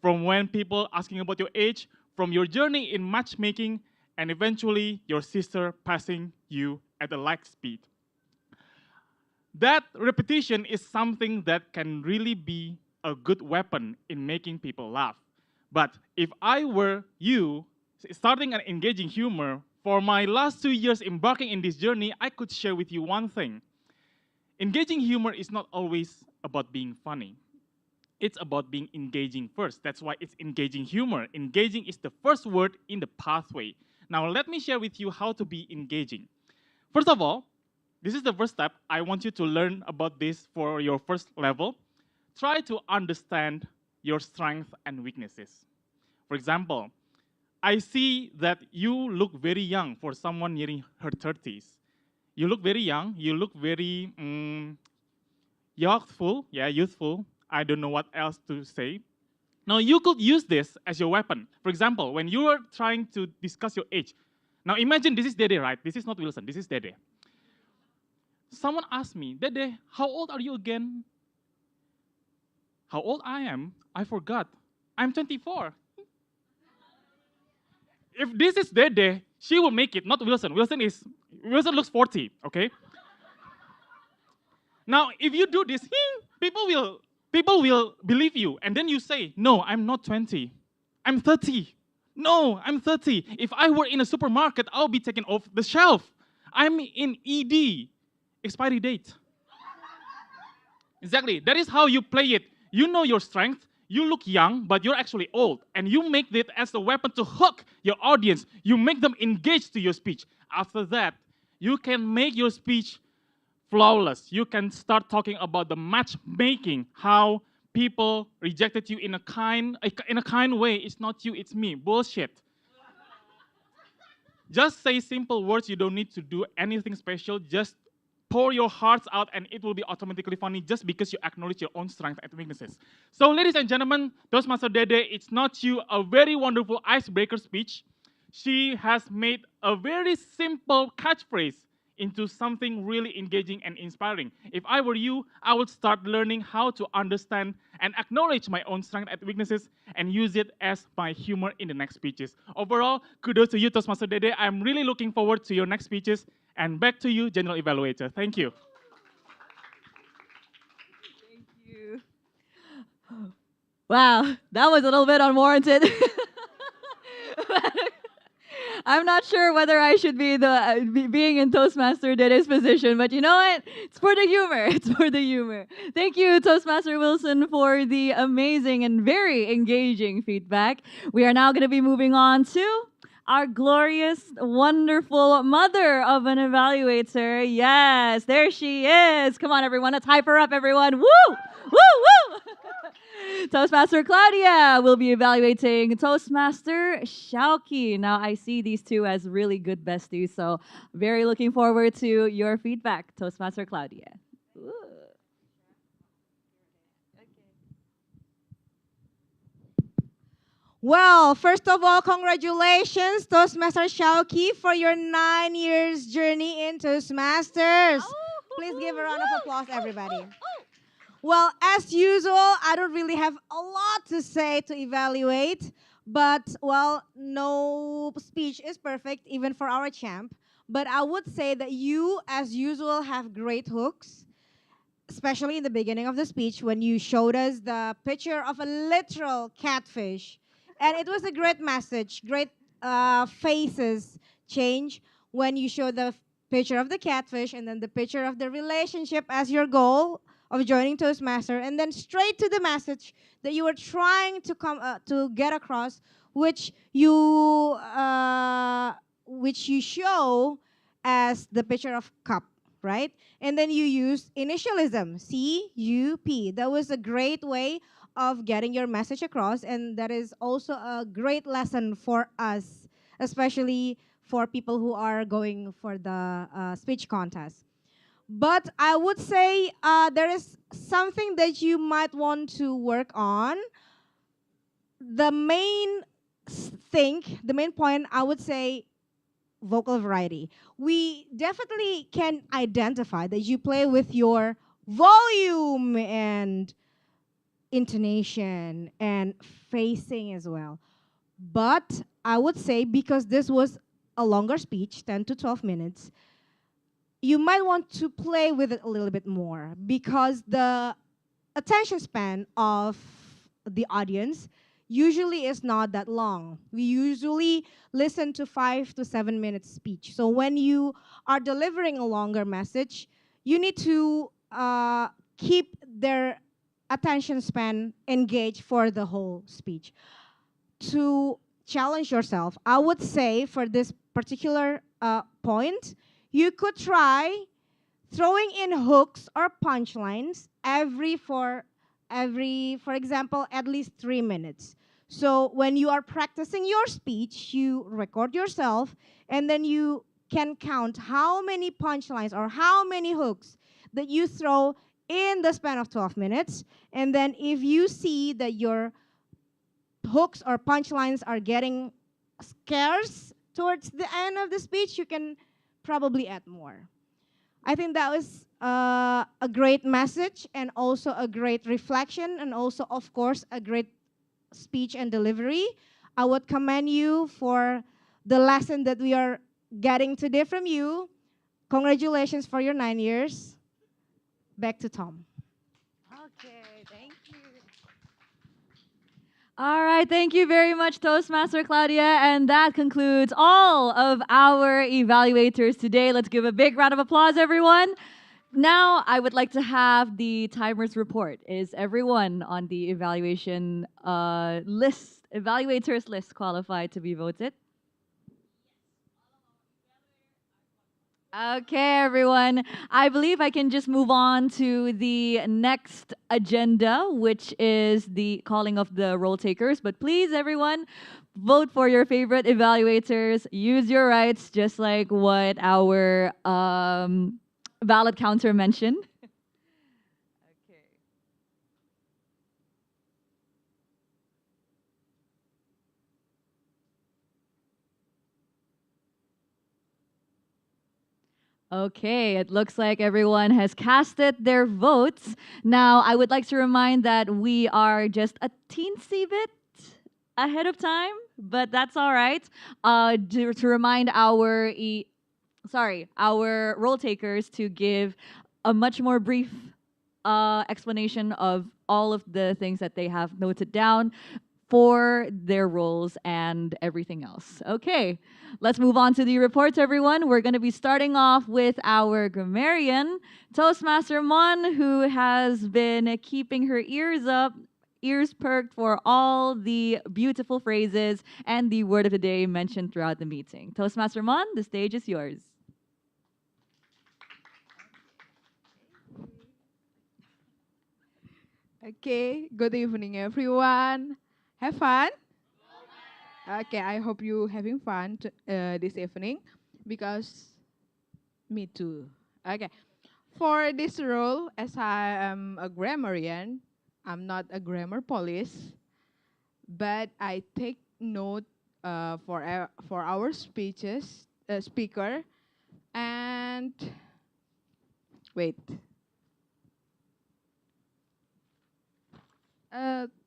from when people asking about your age, from your journey in matchmaking, and eventually your sister passing you at a light speed. That repetition is something that can really be a good weapon in making people laugh. But if I were you, starting and engaging humor, for my last 2 years embarking in this journey, I could share with you one thing. Engaging humor is not always about being funny. It's about being engaging first. That's why it's engaging humor. Engaging is the first word in the pathway. Now, let me share with you how to be engaging. First of all, this is the first step. I want you to learn about this for your first level. Try to understand your strengths and weaknesses. For example, I see that you look very young for someone nearing her 30s. You look very young. You look very youthful. Yeah, youthful. I don't know what else to say. Now, you could use this as your weapon. For example, when you are trying to discuss your age. Now, imagine this is Dede, right? This is not Wilson. This is Dede. Someone asked me, Dede, how old are you again? How old I am? I forgot. I'm 24. If this is Dede, she will make it, not Wilson. Wilson looks 40, okay? Now, if you do this, people will believe you. And then you say, no, I'm not 20. I'm 30. No, I'm 30. If I were in a supermarket, I'll be taken off the shelf. I'm in ED, expiry date. Exactly. That is how you play it. You know your strength. You look young, but you're actually old. And you make it as a weapon to hook your audience. You make them engage to your speech. After that, you can make your speech flawless. You can start talking about the matchmaking, how people rejected you in a kind way. It's not you, it's me. Bullshit. Just say simple words. You don't need to do anything special. Just pour your hearts out and it will be automatically funny just because you acknowledge your own strengths and weaknesses. So ladies and gentlemen, Toastmaster Dede, it's not you, a very wonderful icebreaker speech. She has made a very simple catchphrase into something really engaging and inspiring. If I were you, I would start learning how to understand and acknowledge my own strengths and weaknesses and use it as my humor in the next speeches. Overall, kudos to you, Toastmaster Dede. I'm really looking forward to your next speeches. And back to you, General Evaluator. Thank you. Thank you. Wow, that was a little bit unwarranted. I'm not sure whether I should be being in Toastmaster Dede's position, but you know what? It's for the humor. It's for the humor. Thank you, Toastmaster Wilson, for the amazing and very engaging feedback. We are now going to be moving on to our glorious, wonderful mother of an evaluator. Yes, there she is. Come on, everyone. Let's hype her up, everyone. Woo! Woo! Woo! Toastmaster Claudia will be evaluating Toastmaster Shauki. Now, I see these two as really good besties, so very looking forward to your feedback, Toastmaster Claudia. Ooh. Well, first of all, congratulations, Toastmaster Shauki, for your 9 years journey in Toastmasters. Please give a round of applause, everybody. Well, as usual, I don't really have a lot to say to evaluate, but, well, no speech is perfect, even for our champ. But I would say that you, as usual, have great hooks, especially in the beginning of the speech when you showed us the picture of a literal catfish. And it was a great message, great faces change when you show the picture of the catfish and then the picture of the relationship as your goal of joining Toastmaster, and then straight to the message that you were trying to to get across, which you show as the picture of cup, right? And then you use initialism, C-U-P. That was a great way of getting your message across, and that is also a great lesson for us, especially for people who are going for the speech contest. But I would say there is something that you might want to work on. The main the main point, I would say, vocal variety. We definitely can identify that you play with your volume and intonation and phrasing as well. But I would say because this was a longer speech, 10 to 12 minutes, you might want to play with it a little bit more because the attention span of the audience usually is not that long. We usually listen to 5 to 7 minutes speech. So when you are delivering a longer message, you need to keep their attention span engaged for the whole speech. To challenge yourself, I would say for this particular point, you could try throwing in hooks or punchlines for example, at least 3 minutes. So when you are practicing your speech, you record yourself and then you can count how many punchlines or how many hooks that you throw in the span of 12 minutes. And then if you see that your hooks or punchlines are getting scarce towards the end of the speech, you can probably add more. I think that was a great message and also a great reflection and also, of course, a great speech and delivery. I would commend you for the lesson that we are getting today from you. Congratulations for your 9 years. Back to Tom. Okay, thank you. All right, thank you very much, Toastmaster Claudia. And that concludes all of our evaluators today. Let's give a big round of applause, everyone. Now, I would like to have the timers report. Is everyone on the evaluation evaluators list qualified to be voted? Okay, everyone. I believe I can just move on to the next agenda, which is the calling of the roll takers. But please, everyone, vote for your favorite evaluators. Use your rights, just like what our ballot counter mentioned. Okay, it looks like everyone has casted their votes. Now, I would like to remind that we are just a teensy bit ahead of time, but that's all right. To remind our roll takers to give a much more brief explanation of all of the things that they have noted down for their roles and everything else. Okay, let's move on to the reports, everyone. We're going to be starting off with our grammarian, Toastmaster Mon, who has been keeping her ears perked for all the beautiful phrases and the word of the day mentioned throughout the meeting. Toastmaster Mon, the stage is yours. Okay, good evening, everyone. Have fun? Okay, I hope you having fun this evening because me too. Okay, for this role, as I am a grammarian, I'm not a grammar police, but I take note for our speaker, and wait.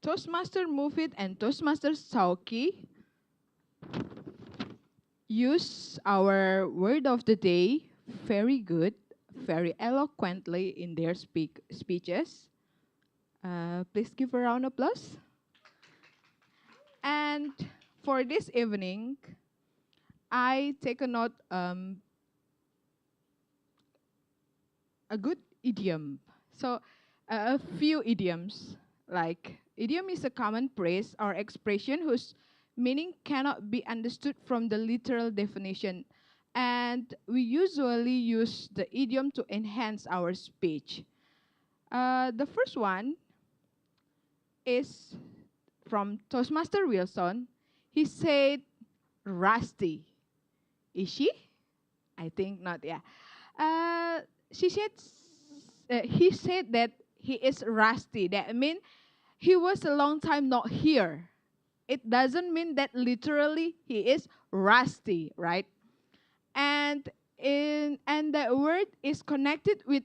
Toastmaster Mufid and Toastmaster Sauki use our word of the day very good, very eloquently in their speeches. Please give a round of applause. And for this evening, I take a note a good idiom. So a few idioms, like idiom is a common phrase or expression whose meaning cannot be understood from the literal definition. And we usually use the idiom to enhance our speech. The first one is from Toastmaster Wilson. He said, rusty. Is she? I think not, yeah. He said that he is rusty. That means he was a long time not here. It doesn't mean that literally he is rusty, right? And that word is connected with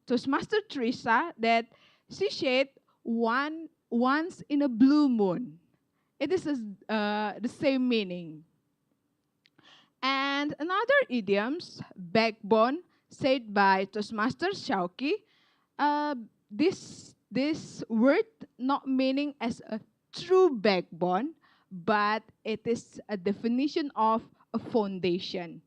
Toastmaster Teresa that she said once in a blue moon. It is the same meaning. And another idioms, backbone, said by Toastmaster Shauki. Uh, this word not meaning as a true backbone, but it is a definition of a foundation.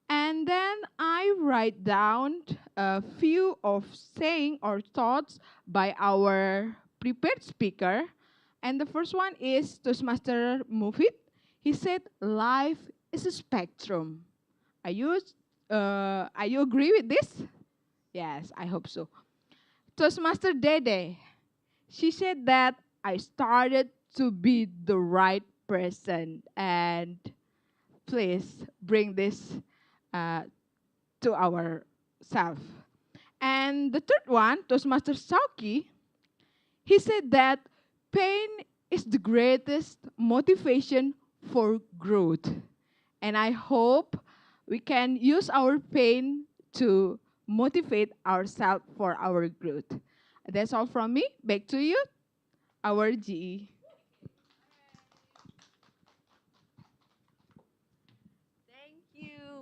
And then I write down a few of saying or thoughts by our prepared speaker. And the first one is Toastmaster Mufid. He said, life is a spectrum. Are you agree with this? Yes, I hope so. Toastmaster Dede, she said that I started to be the right person, and please bring this to ourselves. And the third one, Toastmaster Sauki, he said that pain is the greatest motivation for growth. And I hope we can use our pain to motivate ourselves for our growth. That's all from me. Back to you, our GE.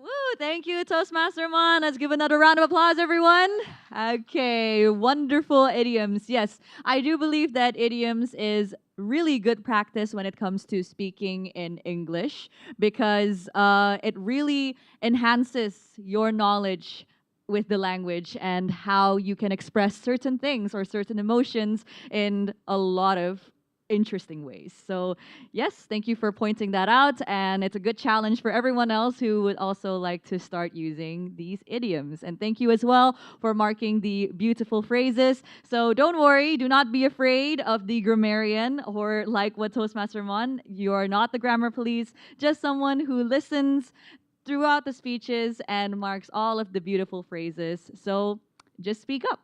Woo, thank you, Toastmaster Mon. Let's give another round of applause, everyone. Okay, wonderful idioms. Yes, I do believe that idioms is really good practice when it comes to speaking in English because it really enhances your knowledge with the language and how you can express certain things or certain emotions in a lot of interesting ways. So, yes, thank you for pointing that out. And it's a good challenge for everyone else who would also like to start using these idioms. And thank you as well for marking the beautiful phrases. So, don't worry, do not be afraid of the grammarian or like what Toastmaster Mon, you're not the grammar police, just someone who listens throughout the speeches and marks all of the beautiful phrases. So, just speak up.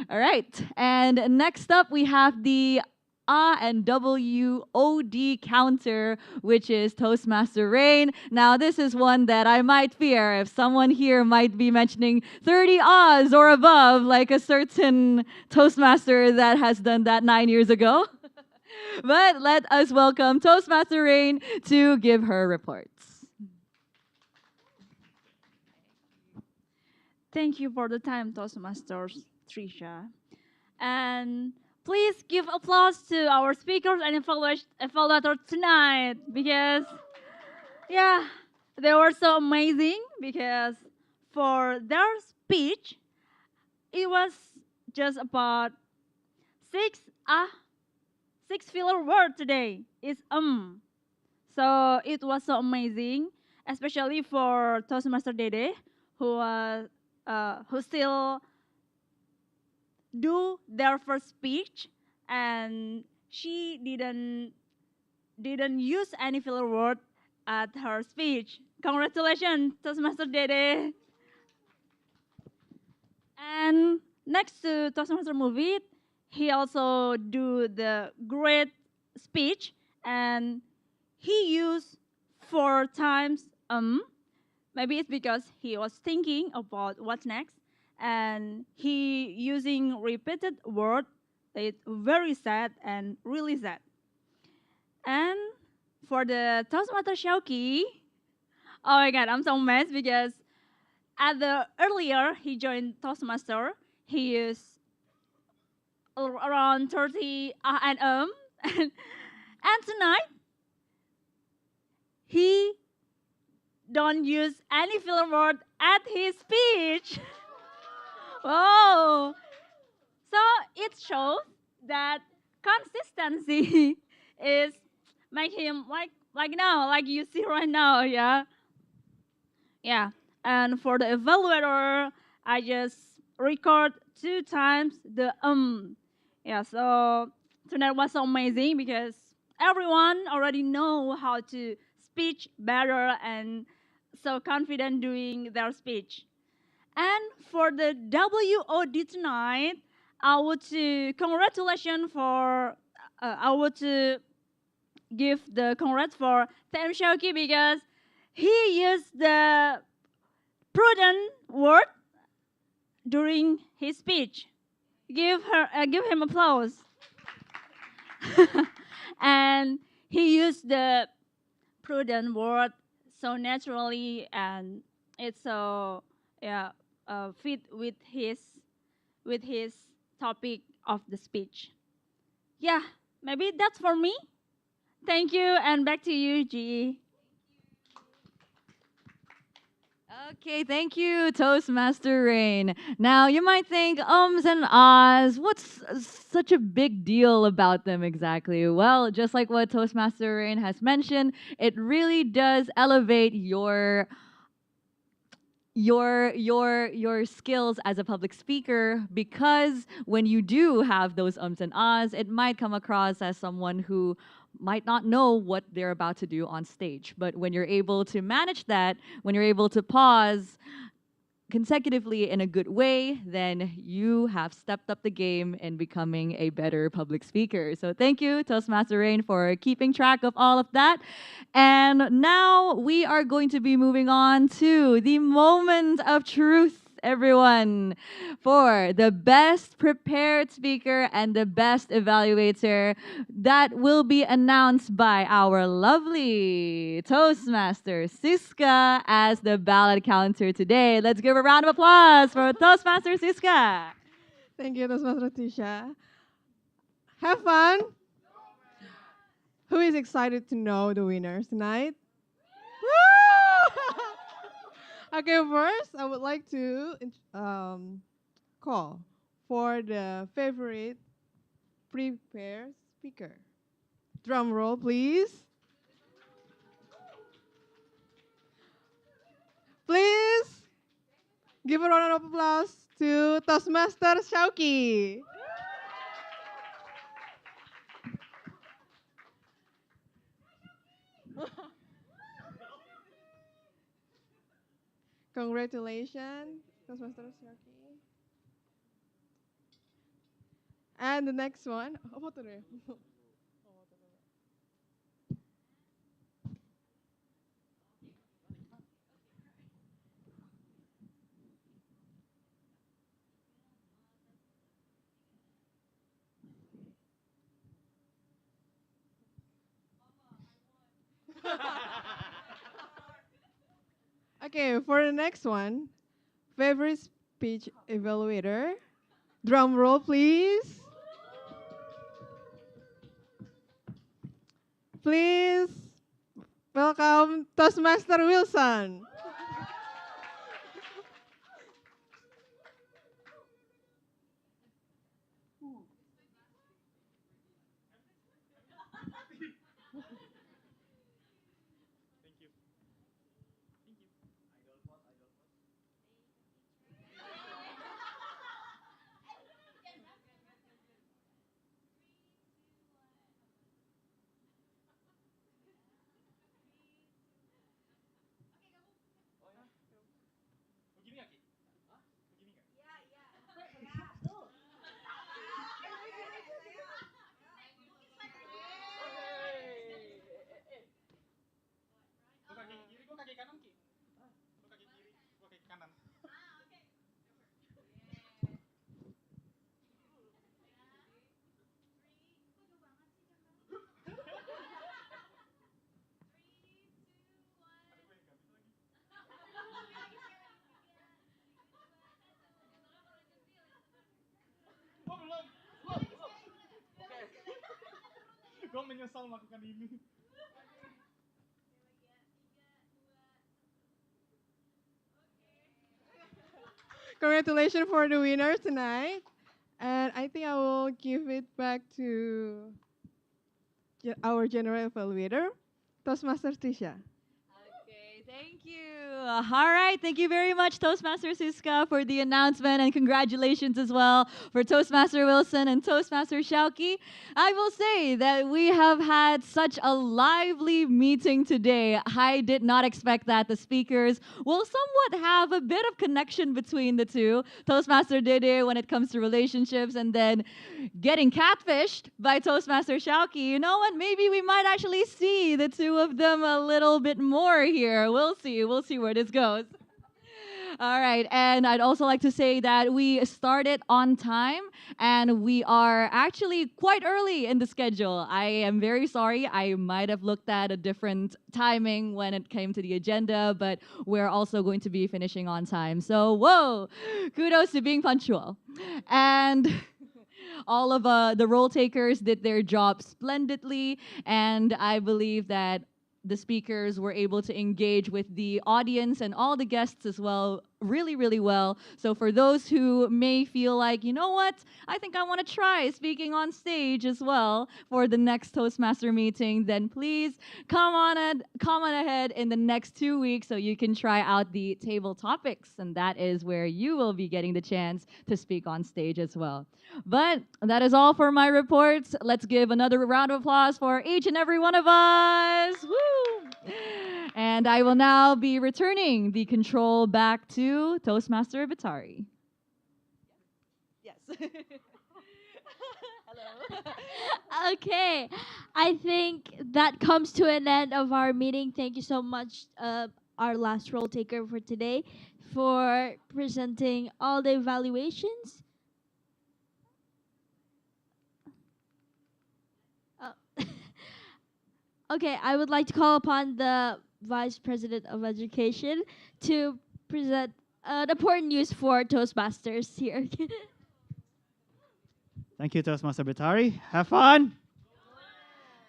All right. And next up, we have the and WOD counter, which is Toastmaster Rain. Now, this is one that I might fear if someone here might be mentioning 30 ahs or above, like a certain Toastmaster that has done that 9 years ago. But let us welcome Toastmaster Rain to give her reports. Thank you for the time, Toastmasters, Trisha. And please give applause to our speakers and evaluators tonight because, yeah, they were so amazing because for their speech, it was just about six filler word today. It's So it was so amazing, especially for Toastmaster Dede, who still do their first speech, and she didn't use any filler word at her speech. Congratulations, Toastmaster Dede. And next to Toastmaster Movie, he also do the great speech, and he used 4 times Maybe it's because he was thinking about what's next, and he using repeated word that very sad and really sad. And for the Toastmaster Shauki, oh my god, I'm so mad because earlier he joined Toastmaster, he used around 30 and and tonight he don't use any filler word at his speech. Whoa! So it shows that consistency is make him like now, like you see right now, yeah. Yeah. And for the evaluator, I just record 2 times the Yeah, so tonight was so amazing because everyone already know how to speak better and so confident doing their speech. And for the WOD tonight, I would to congratulations for I would to give the congrats for Tem Shoki because he used the prudent word during his speech. Give him applause. And he used the prudent word so naturally, and it's so yeah fit with his topic of the speech. Yeah, maybe that's for me. Thank you, and back to you, G. Okay, thank you, Toastmaster Rain. Now, you might think, ums and ahs, what's such a big deal about them exactly? Well, just like what Toastmaster Rain has mentioned, it really does elevate your skills as a public speaker, because when you do have those ums and ahs, it might come across as someone who might not know what they're about to do on stage. But when you're able to manage that, when you're able to pause consecutively in a good way, then you have stepped up the game in becoming a better public speaker. So thank you, Toastmaster Rain, for keeping track of all of that. And now we are going to be moving on to the moment of truth, everyone, for the best prepared speaker and the best evaluator that will be announced by our lovely Toastmaster Siska as the ballot counter today. Let's give a round of applause for Toastmaster Siska. Thank you, Toastmaster Tisha. Have fun. Who is excited to know the winners tonight? Okay, first, I would like to call for the favorite prepared speaker. Drum roll, please. Please give a round of applause to Toastmaster Shauki. Congratulations, Toastmaster Shauki. And the next one. Apa tuh deh? Okay, for the next one, favorite speech evaluator. Drum roll, please. Please welcome Toastmaster Wilson. Gue menyesal melakukan ini. Congratulations for the winner tonight. And I think I will give it back to our general evaluator, Toastmaster Tisha. Okay, thank you. All right, thank you very much, Toastmaster Siska, for the announcement, and congratulations as well for Toastmaster Wilson and Toastmaster Shauki. I will say that we have had such a lively meeting today. I did not expect that the speakers will somewhat have a bit of connection between the two. Toastmaster Dede when it comes to relationships, and then getting catfished by Toastmaster Shauki. You know what? Maybe we might actually see the two of them a little bit more here. We'll see. We'll see where this goes. All right, and I'd also like to say that we started on time and we are actually quite early in the schedule. I am very sorry. I might have looked at a different timing when it came to the agenda, but we're also going to be finishing on time. So, whoa, kudos to being punctual. And all of the role takers did their job splendidly, and I believe that the speakers were able to engage with the audience and all the guests as well really, really well. So for those who may feel like, you know what, I think I want to try speaking on stage as well for the next Toastmaster meeting, then please come on ahead in the next 2 weeks so you can try out the table topics, and that is where you will be getting the chance to speak on stage as well. But that is all for my reports. Let's give another round of applause for each and every one of us. Woo! And I will now be returning the control back to Toastmaster Batari. Yes. Okay, I think that comes to an end of our meeting. Thank you so much, our last role taker for today, for presenting all the evaluations. Okay, I would like to call upon the Vice President of Education to present an important news for Toastmasters here. Thank you, Toastmaster Batari. Have fun.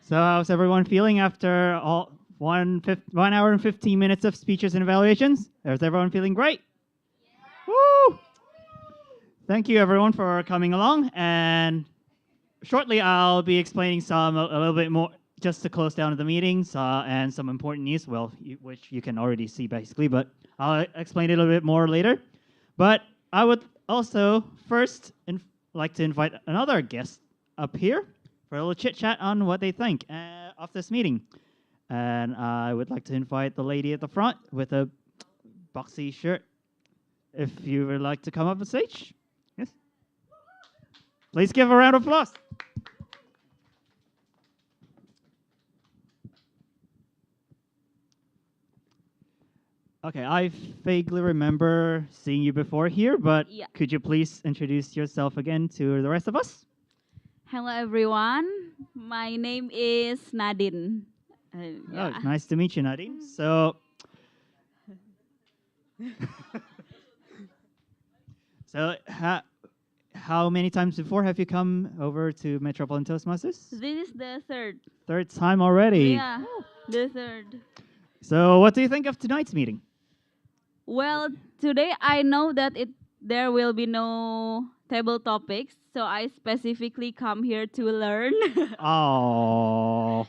So how's everyone feeling after all 1 hour and 15 minutes of speeches and evaluations? Is everyone feeling great? Yeah. Woo! Thank you, everyone, for coming along. And shortly, I'll be explaining a little bit more just to close down the meetings and some important news, which you can already see basically, but I'll explain it a little bit more later. But I would also first like to invite another guest up here for a little chit-chat on what they think of this meeting. And I would like to invite the lady at the front with a boxy shirt, if you would like to come up on stage. Yes. Please give a round of applause. Okay, I vaguely remember seeing you before here, but Yeah. could you please introduce yourself again to the rest of us? Hello, everyone. My name is Nadine. Oh, nice to meet you, Nadine. So, how many times before have you come over to Metropolitan Toastmasters? This is the third. Third time already. Yeah, the third. So, what do you think of tonight's meeting? Well, today I know that there will be no table topics, so I specifically come here to learn. Oh.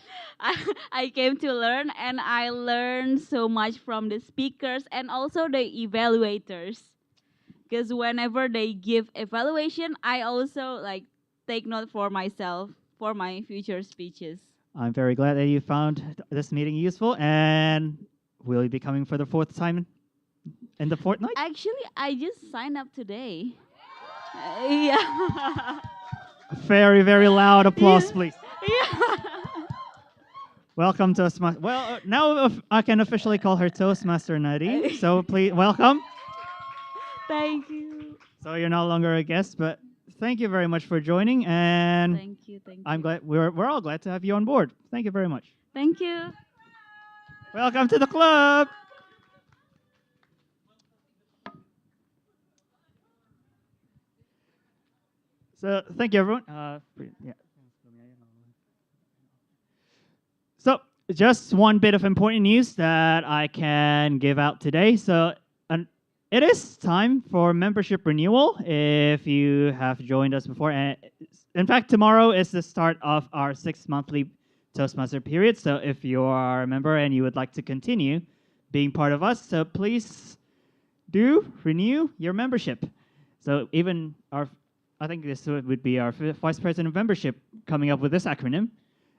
I came to learn, and I learned so much from the speakers and also the evaluators. Because whenever they give evaluation, I also take note for myself for my future speeches. I'm very glad that you found this meeting useful, and will you be coming for the fourth time in the fortnight? Actually, I just signed up today. Yeah. Very, very loud applause, please. Yeah. Welcome, Toastmaster. Well, now I can officially call her Toastmaster Nadine. So please, welcome. Thank you. So you're no longer a guest, but thank you very much for joining, and Thank you. I'm glad we're all glad to have you on board. Thank you very much. Thank you. Welcome to the club. So thank you, everyone. Yeah. So just one bit of important news that I can give out today. So it is time for membership renewal if you have joined us before. And in fact, tomorrow is the start of our 6 monthly Toastmaster period. So if you are a member and you would like to continue being part of us, so please do renew your membership. So even I think this would be our Vice President of Membership coming up with this acronym.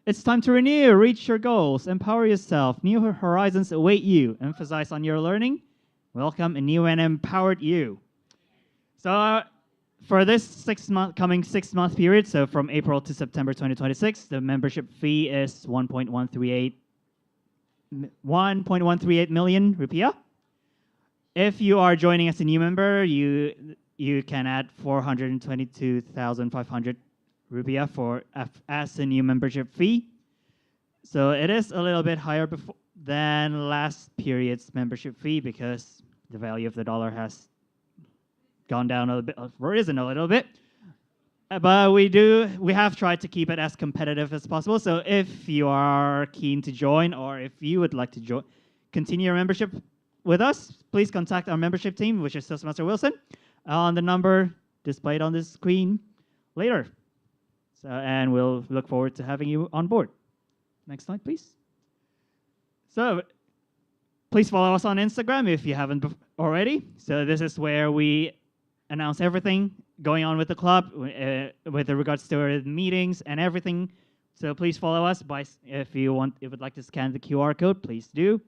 It's time to renew, reach your goals, empower yourself. New horizons await you. Emphasize on your learning. Welcome a new and empowered you. So for this coming 6 month period, so from April to September 2026, the membership fee is 1.138 million rupiah. if you are joining as a new member, you can add 422,500 rupiah as a new membership fee. So it is a little bit higher than last period's membership fee because the value of the dollar has gone down a little bit, or risen a little bit. But we have tried to keep it as competitive as possible. So if you are keen to join, or if you would like to continue your membership with us, please contact our membership team, which is Toastmaster Wilson, on the number displayed on this screen later. So, and we'll look forward to having you on board. Next slide, please. So please follow us on Instagram if you haven't already. So this is where we announce everything going on with the club with regards to our meetings and everything. So please follow us. If you would like to scan the QR code, please do.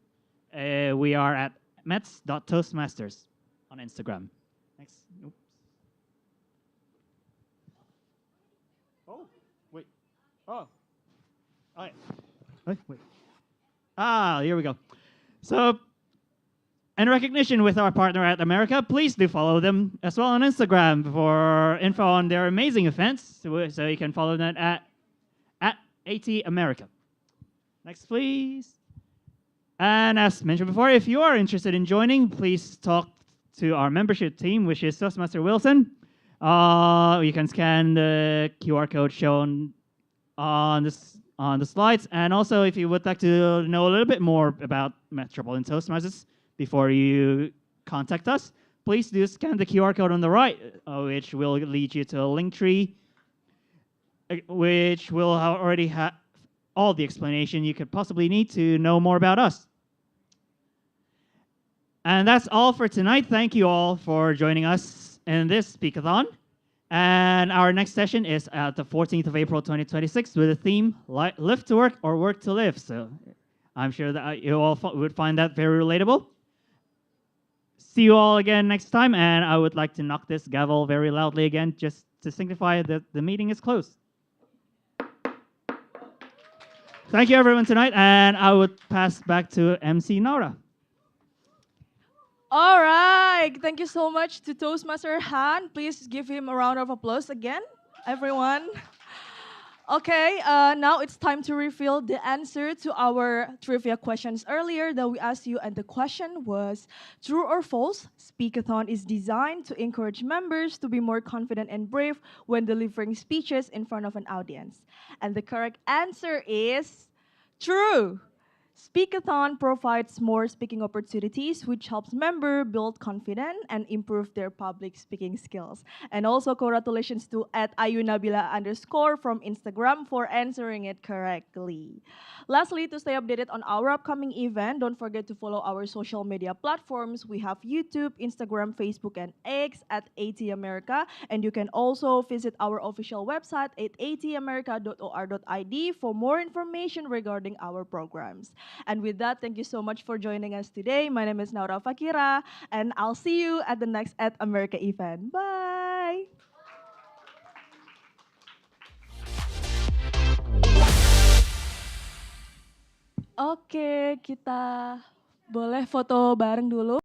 We are at mets.toastmasters on Instagram. Next. Oops. Oh, wait. Oh. Wait. Here we go. So, in recognition with our partner at America, please do follow them as well on Instagram for info on their amazing events. So you can follow them at AT America. Next, please. And as mentioned before, if you are interested in joining, please talk to our membership team, which is Toastmaster Wilson. You can scan the QR code shown on the slides. And also, if you would like to know a little bit more about Metropolitan Toastmasters before you contact us, please do scan the QR code on the right, which will lead you to a link tree, which will already have all the explanation you could possibly need to know more about us. And that's all for tonight. Thank you all for joining us in this Speakathon. And our next session is at the 14th of April, 2026, with the theme, Live to Work or Work to Live. So I'm sure that you all would find that very relatable. See you all again next time. And I would like to knock this gavel very loudly again, just to signify that the meeting is closed. Thank you, everyone, tonight. And I would pass back to MC Nora. All right. Thank you so much to Toastmaster Han. Please give him a round of applause again, everyone. Okay, now it's time to reveal the answer to our trivia questions earlier that we asked you, and the question was, true or false, Speakathon is designed to encourage members to be more confident and brave when delivering speeches in front of an audience. And the correct answer is true. Speakathon provides more speaking opportunities, which helps members build confidence and improve their public speaking skills. And also, congratulations to @ayunabila_ from Instagram for answering it correctly. Lastly, to stay updated on our upcoming event, don't forget to follow our social media platforms. We have YouTube, Instagram, Facebook, and X at AT America. And you can also visit our official website at atamerica.or.id for more information regarding our programs. And with that, thank you so much for joining us today. My name is Naura Fakira, and I'll see you at the next At America event. Bye! Oke, kita boleh foto bareng dulu.